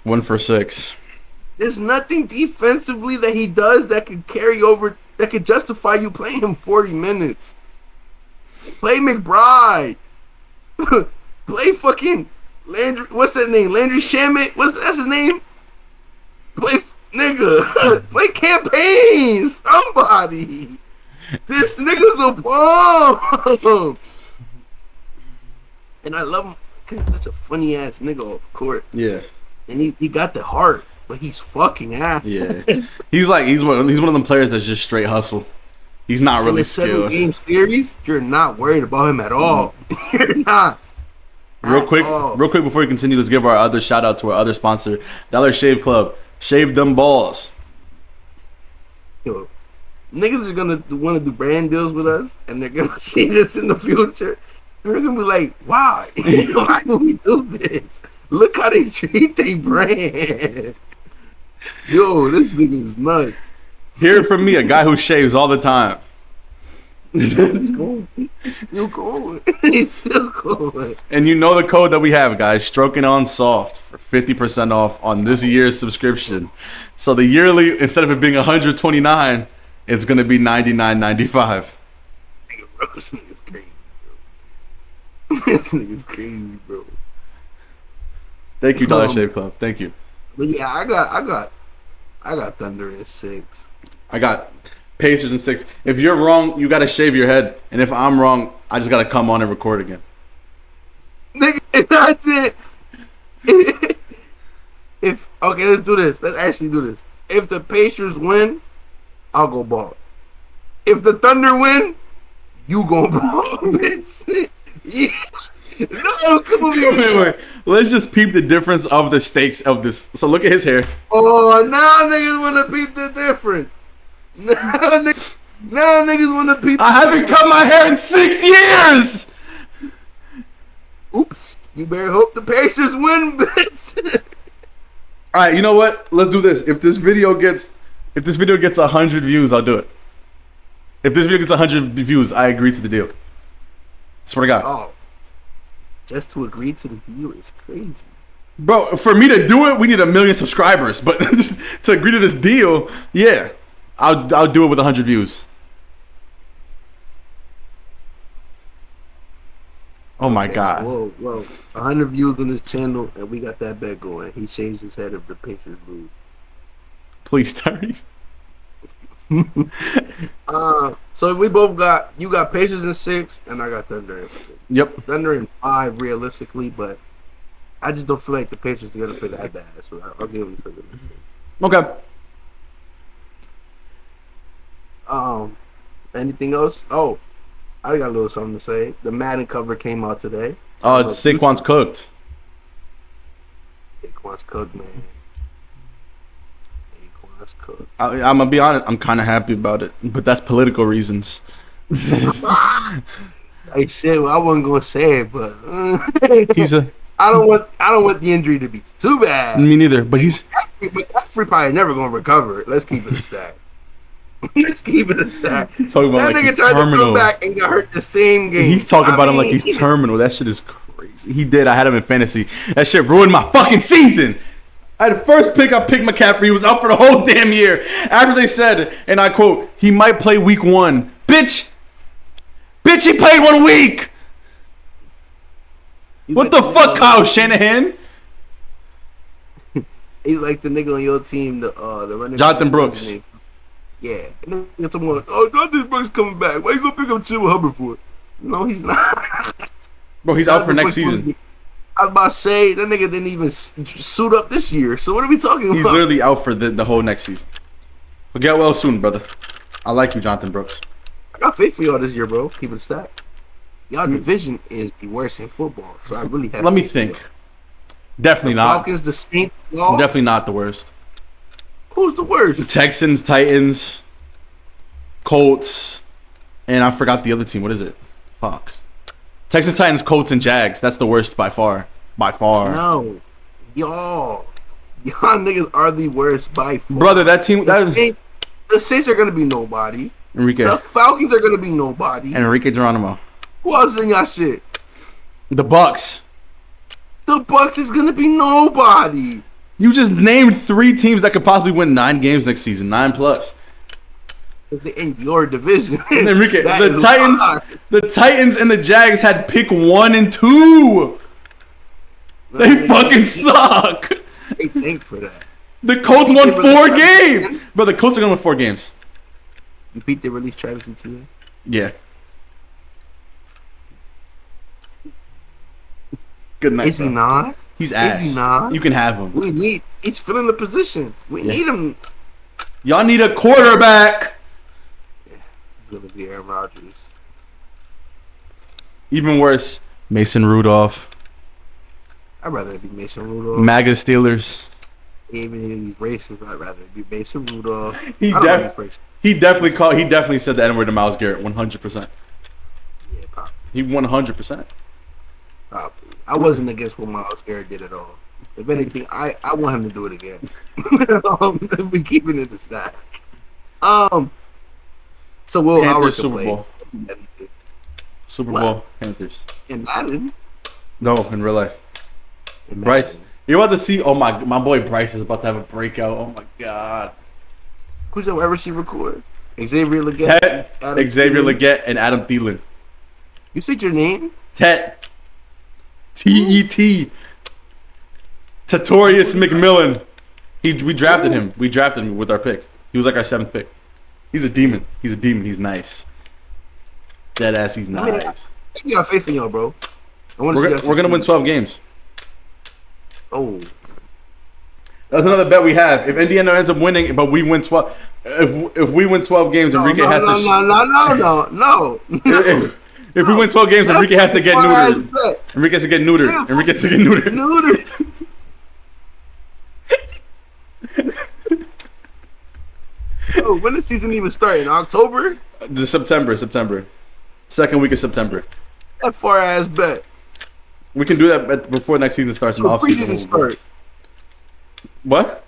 1 for 6. There's nothing defensively that he does that could carry over, that could justify you playing him 40 minutes. Play McBride. Play fucking Landry. What's that name? Landry Shamet. That's his name? Play, nigga. Play campaign. Somebody. This nigga's a bum. And I love him because he's such a funny ass nigga off court. Yeah. And he got the heart, but he's fucking ass. Yeah. He's one of them players that's just straight hustle. He's not really skilled. In a 7-game series, you're not worried about him at all. You're not. Real quick before we continue, let's give our other shout out to our other sponsor, Dollar Shave Club. Shave them balls. Yo, niggas are gonna want to do brand deals with us, and they're gonna see this in the future. They're gonna be like, "Why? Why do we do this? Look how they treat their brand." Yo, this nigga is nuts. Hear it from me, a guy who shaves all the time. He's going. He's still going. He's still going. And you know the code that we have, guys. Stroking on Soft for 50% off on this year's subscription. So the yearly, instead of it being $129, it's gonna be $99.95. This nigga's crazy, bro. This nigga's crazy, bro. Thank you, Dollar Shave Club. Thank you. But yeah, I got Thunder in 6. I got Pacers in 6. If you're wrong, you gotta shave your head. And if I'm wrong, I just gotta come on and record again. Nigga, that's it. Okay, let's do this. Let's actually do this. If the Pacers win, I'll go bald. If the Thunder win, you go bald, bitch. Yeah. No, come on, wait. Let's just peep the difference of the stakes of this. So look at his hair. Oh, now niggas wanna peep the difference. Now niggas wanna peep. I haven't cut my hair in 6 years. Oops. You better hope the Pacers win, bitch. All right, you know what? Let's do this. If this video gets 100 views, I'll do it. If this video gets 100 views, I agree to the deal. Swear to God. Oh, just to agree to the deal is crazy. Bro, for me to do it, we need 1 million subscribers. But to agree to this deal, yeah, I'll do it with 100 views. Oh my God. Whoa. 100 views on this channel, and we got that bet going. He shaves his head if the Pacers lose. Please, Tyrese. So we both you got Pacers in 6, and I got Thunder in 6. Yep. Thunder in 5, realistically, but I just don't feel like the Pacers are gonna play that bad, so I'll give them Thunder in 6. Okay. Anything else? Oh, I got a little something to say. The Madden cover came out today. Oh, it's Saquon's cooked. Saquon's cooked, man. Saquon's cooked. I'm gonna be honest. I'm kind of happy about it, but that's political reasons. Hey, shit. Well, I wasn't gonna say it, but I don't want the injury to be too bad. Me neither. But McCaffrey probably never gonna recover it. Let's keep it a stack. Let's keep it a stack. Talking about that like nigga tried to come back and got hurt the same game. He's talking about him like he's terminal. That shit is crazy. He did. I had him in fantasy. That shit ruined my fucking season. I had the first pick. I picked McCaffrey. He was out for the whole damn year. After they said, and I quote, he might play week 1. Bitch, he played 1 week. What the fuck, Kyle Shanahan? He's like the nigga on your team, the running Jonathan back. Brooks. Yeah. And then someone, Jonathan Brooks coming back. Why you gonna pick up Chibba Hubbard for? No, he's not. Bro, he's out for next season. I was about to say, that nigga didn't even suit up this year. So what are we talking about? He's literally out for the whole next season. But get well soon, brother. I like you, Jonathan Brooks. I got faith for y'all this year, bro. Keep it stacked. Y'all division is the worst in football. So I really have Let me think. Definitely the not. Falcons, the Saints, y'all. Definitely not the worst. Who's the worst? Texans, Titans, Colts, and I forgot the other team. What is it? Fuck. Texans, Titans, Colts, and Jags. That's the worst by far. By far. No. Y'all. Y'all niggas are the worst by far. Brother, that team. The Saints are gonna be nobody. Enrique. The Falcons are gonna be nobody. And Enrique Geronimo. Who else in y'all shit? The Bucks. The Bucks is gonna be nobody. You just named 3 teams that could possibly win 9 games next season, 9+. Because they're in your division. Enrique, That the is Titans, wild. the Titans and the Jags had pick 1 and 2. They fucking suck. They tank for that. The Colts won 4 games. Bro, the Colts are gonna win 4 games. You beat the release Travis Etienne? Yeah. Good night. Is he bro. not? He's ass. Is he not? You can have him. He's filling the position. We need him. Y'all need a quarterback. He's gonna be Aaron Rodgers. Even worse, Mason Rudolph. I'd rather it be Mason Rudolph. MAGA Steelers. Even if he's racist, I'd rather it be Mason Rudolph. He I don't like racist. He definitely said the N-word to Myles Garrett 100%. Yeah, probably. He 100%. Probably. I wasn't against what Myles Garrett did at all. If anything, I want him to do it again. If we keeping it to stack. So we'll Panthers Super Bowl. Super What? Bowl Panthers. In Madden. No, in real life. In Bryce, Madden. you're about to see. Oh my boy Bryce is about to have a breakout. Oh my god. Who's your wide receiver core? Xavier Leggett. Tet, Adam Xavier Thielen. Leggett, and Adam Thielen. You said your name? Tet. T-E-T. Tatorius McMillan. We drafted him. We drafted him with our pick. He was like our 7th pick. He's a demon. He's nice. Dead ass, he's I mean, nice. I got faith in y'all, bro. I want to see We're gonna win 12 games. Oh. That's another bet we have. If Indiana ends up winning, but we win 12, if we win 12 games, Enrique has to. No. If we win 12 games, Enrique has to get neutered. Enrique has to get neutered. Yeah. Enrique has to get neutered. Oh, when does the season even start? In October? The September. 2nd week of September. That far ass bet. We can do that before next season starts. In the When off season. preseason start. What?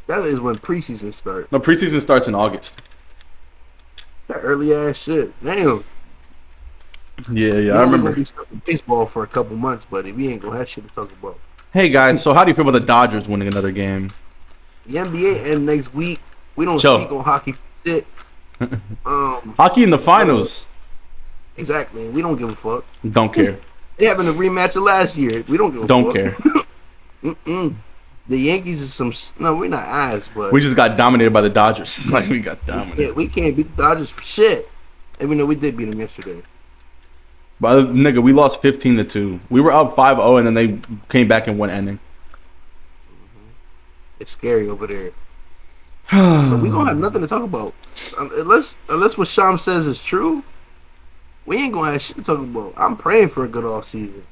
That is when preseason start. No, preseason starts in August. That early ass shit. Damn. Yeah, I remember. We're gonna be baseball for a couple months, buddy. We ain't gonna have shit to talk about. Hey guys, so how do you feel about the Dodgers winning another game? The NBA end next week. We don't Chill. speak on hockey shit. Hockey in the finals. Exactly. We don't give a fuck. Don't care. They having a rematch of last year. We don't give a Don't fuck. care. The Yankees is some. No, we're not ass, but We just got dominated by the Dodgers. Like we got dominated. yeah, we can't beat the Dodgers for shit. Even though we did beat them yesterday. But nigga, we lost 15-2. We were up 5-0 and then they came back in one inning. It's scary over there. But we gonna have nothing to talk about unless what Sham says is true. We ain't gonna have shit to talk about. I'm praying for a good off season.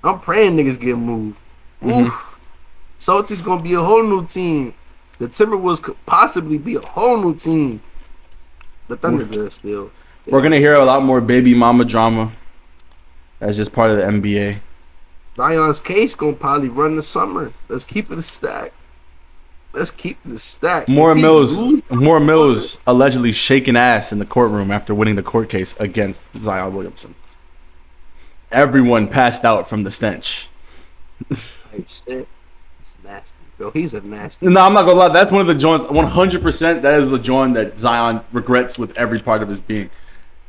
I'm praying niggas get moved. Oof. Celtics gonna be a whole new team. The Timberwolves could possibly be a whole new team. The Thunder good still. We're gonna hear a lot more baby mama drama. That's just part of the NBA. Zion's case gonna probably run the summer. Let's keep it a stack. More If he Mills lose- allegedly shaking ass in the courtroom after winning the court case against Zion Williamson. Everyone passed out from the stench. Hey, shit. It's nasty, bro. He's a nasty. No, I'm not gonna lie. That's one of the joints. 100%. That is the joint that Zion regrets with every part of his being.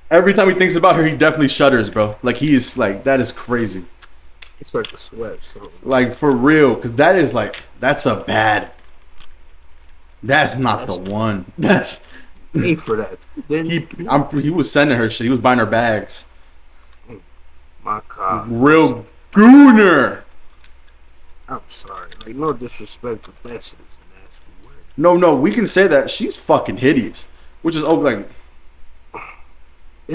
Every time he thinks about her, he definitely shudders, bro. Like he is like that is crazy. He starts to sweat. So Like for real, because that is like that's a bad. That's not the one. That's paid for that. Then he was sending her shit. He was buying her bags. my God, Real gooner. I'm sorry. Like no disrespect, but that shit is a nasty word. No, we can say that she's fucking hideous, which is like I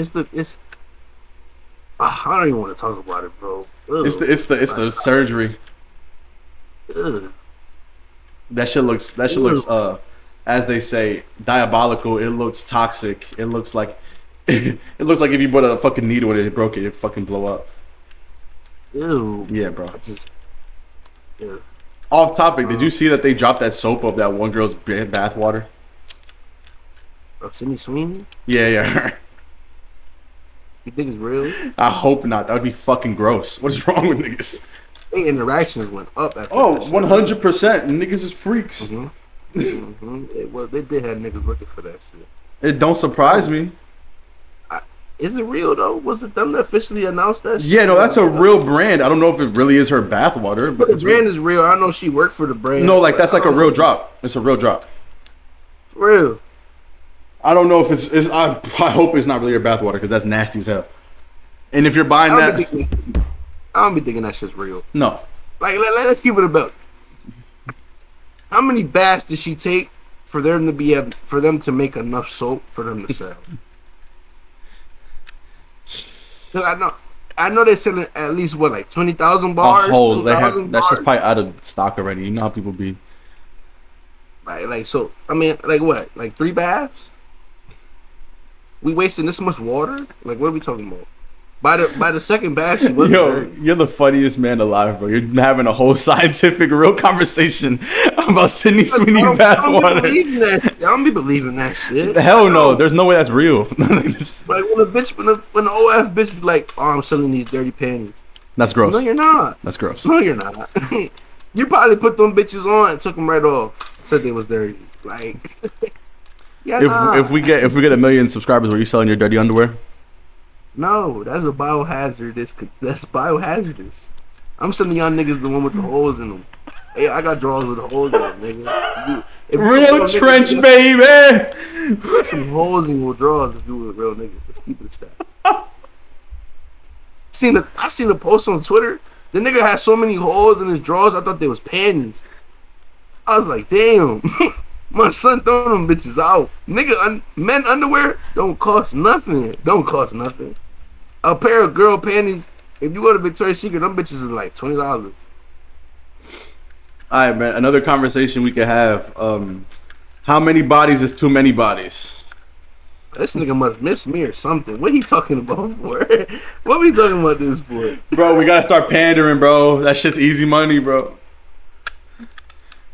don't even want to talk about it, bro. Ugh. it's the surgery. Ugh. That shit looks as they say diabolical. It looks toxic. It looks like it looks like if you put a fucking needle in it, it broke it, it'd fucking blow up. Ew. Yeah, bro. I just. Yeah. Off topic, did you see that they dropped that soap of that one girl's bath water? Of Sydney Sweeney? Yeah. You think it's real? I hope not. That would be fucking gross. What is wrong with niggas? Their interactions went up after Oh, that shit. 100%. Niggas is freaks. Well, they did have niggas looking for that shit. It don't surprise me. Is it real though? Was it them that officially announced that shit? Yeah, no, that's a real brand. I don't know if it really is her bath water, but The it's brand is real. I know she worked for the brand. no, like that's like a real drop. It's a real drop. For real. I don't know if it's I hope it's not really her bath water because that's nasty as hell. And if you're buying I don't be thinking that shit's real. no. Like, let's keep it about. How many baths did she take for them to make enough soap for them to sell? 'Cause I know they're selling at least what, like 20,000 bars, 2,000 that's just bars. probably out of stock already. You know how people be. Like so. I mean, like what? Like 3 baths? We wasting this much water? Like, what are we talking about? By the second bath, she wasn't Yo, dirty. you're the funniest man alive, bro. You're having a whole scientific, real conversation about Sydney Sweeney bath water. I don't be believing that shit. Hell no, there's no way that's real. Like when the OF bitch be like, "Oh, I'm selling these dirty panties." That's gross. No, you're not. That's gross. No, you're not. You probably put them bitches on and took them right off. Said they was dirty. Like, yeah, If we get 1 million subscribers, were you selling your dirty underwear? no, that's a biohazard. That's biohazardous. I'm selling y'all niggas the one with the holes in them. Hey, I got drawers with the holes in them, nigga. If you Real real trench, nigga, baby. put some holes in your drawers if you were a real nigga. Let's keep it a stat. I seen a post on Twitter. The nigga had so many holes in his drawers, I thought they was panties. I was like, damn. My son throwing them bitches out. Nigga, men underwear don't cost nothing. Don't cost nothing. A pair of girl panties, if you go to Victoria's Secret, them bitches is like $20. All right, man. Another conversation we could have. How many bodies is too many bodies? This nigga must miss me or something. What he talking about for? What we talking about this for? Bro, we gotta start pandering, bro. That shit's easy money, bro.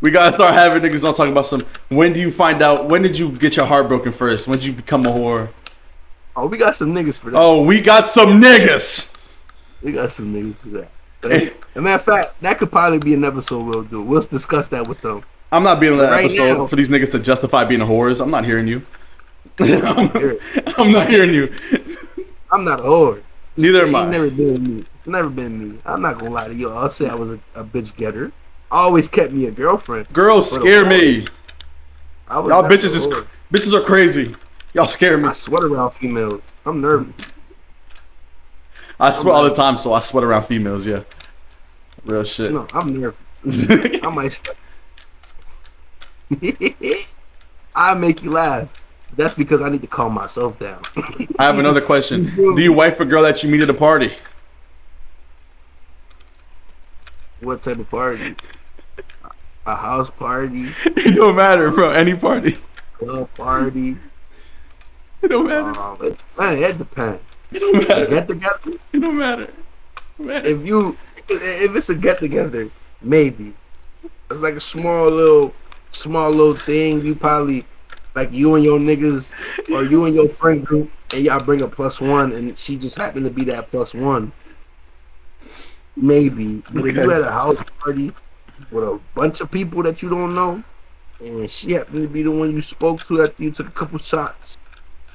We gotta start having niggas on talking about some. When do you find out? When did you get your heart broken first? When did you become a whore? Oh, we got some niggas for that. Oh, we got some niggas. We got some niggas for that. As a matter of fact, that could probably be an episode we'll do. We'll discuss that with them. I'm not being on that Right episode now. for these niggas to justify being a whores. I'm not hearing you. Here, I'm not hearing you. I'm not a whore. Neither am I. Ain't never been me. Never been me. I'm not gonna lie to you. I'll say I was a bitch getter. Always kept me a girlfriend. Girls For the scare whore. me. I was Y'all never bitches a whore. bitches are crazy. Y'all scare me. I sweat around females. I'm nervous. I sweat all the time, so I sweat around females. Yeah, real shit. No, I'm nervous. I might start. I make you laugh. That's because I need to calm myself down. I have another question. Do you wife a girl that you meet at a party? What type of party? A house party? It don't matter, bro. Any party. Club party? It don't matter. It depends. It don't matter. Get together? It don't matter. If it's a get together, maybe. It's like a small little thing. You probably like you and your niggas or you and your friend group, and y'all bring a +1, and she just happened to be that +1. Maybe. But if you at a house party with a bunch of people that you don't know, and she happened to be the one you spoke to after you took a couple shots,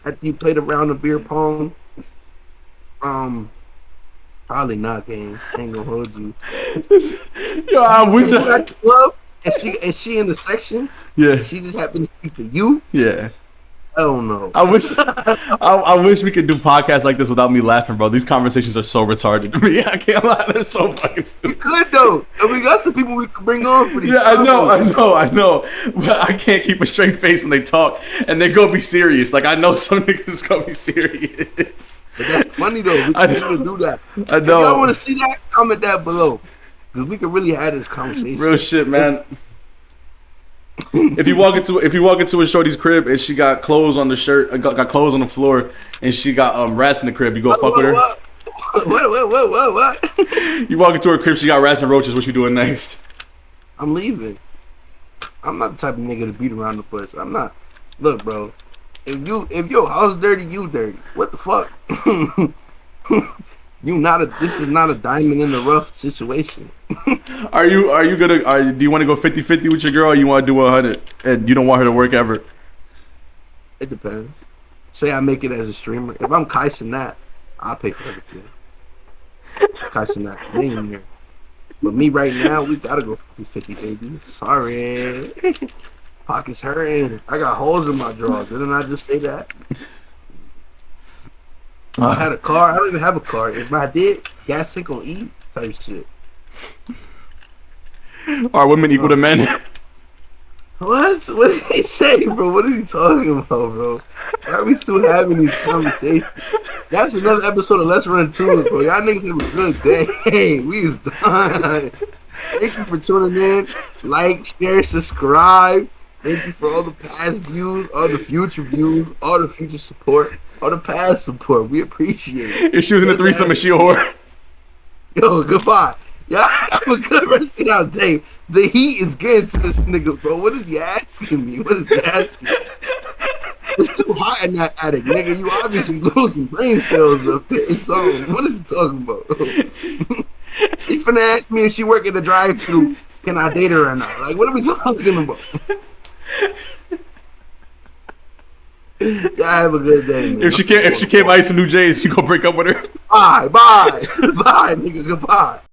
after you played a round of beer pong, probably not, gang. Ain't gonna hold you. Yo, I wish. If you at the club and she in the section, Yeah, she just happened to speak to you. yeah. I don't know. I wish. I wish we could do podcasts like this without me laughing, bro. These conversations are so retarded to me. I can't lie. They're so fucking We stupid. could though, and we got some people we could bring on for these. Yeah, I combos. know. But I can't keep a straight face when they talk, and they go be serious. Like I know some niggas gonna be serious. But that's funny though. We I can know. really do that. I If y'all know. want to see that, comment that below, because we can really have this conversation. Real shit, man. If you walk into a shorty's crib and she got clothes on the shirt, got clothes on the floor, and she got rats in the crib, you go fuck with her. What? You walk into her crib, she got rats and roaches. What you doing next? I'm leaving. I'm not the type of nigga to beat around the bush. I'm not. Look, bro. If your house dirty, you dirty. What the fuck? This is not a diamond in the rough situation. Do you want to go 50-50 with your girl, or you want to do 100 and you don't want her to work ever? It depends. Say I make it as a streamer. If I'm Kaisen that, I'll pay for everything. It's Kaisen that millionaire. But me right now, we gotta go 50-50, baby. Sorry. Pockets hurting. I got holes in my drawers. Didn't I just say that? If I had a car. I don't even have a car. If I did, gas tank on E type shit. Are women equal to men? What? What did he say, bro? What is he talking about, bro? Why are we still having these conversations? That's another episode of Let's Run To It, bro. Y'all niggas have a good day. Hey, we is done. Thank you for tuning in. Like, share, subscribe. Thank you for all the past views, all the future views, all the future support, all the past support. We appreciate it. If she was in a threesome, is she a whore? Yo, goodbye. Y'all have a good rest of y'all day. The heat is getting to this nigga, bro. What is he asking me? What is he asking? It's too hot in that attic, nigga. You obviously losing brain cells up there. So, what is he talking about? He finna ask me if she work at the drive-thru. Can I date her or not? Like, what are we talking about? Y'all have a good day, man. If she can't buy you some new J's, you gonna break up with her? Bye, nigga. Goodbye.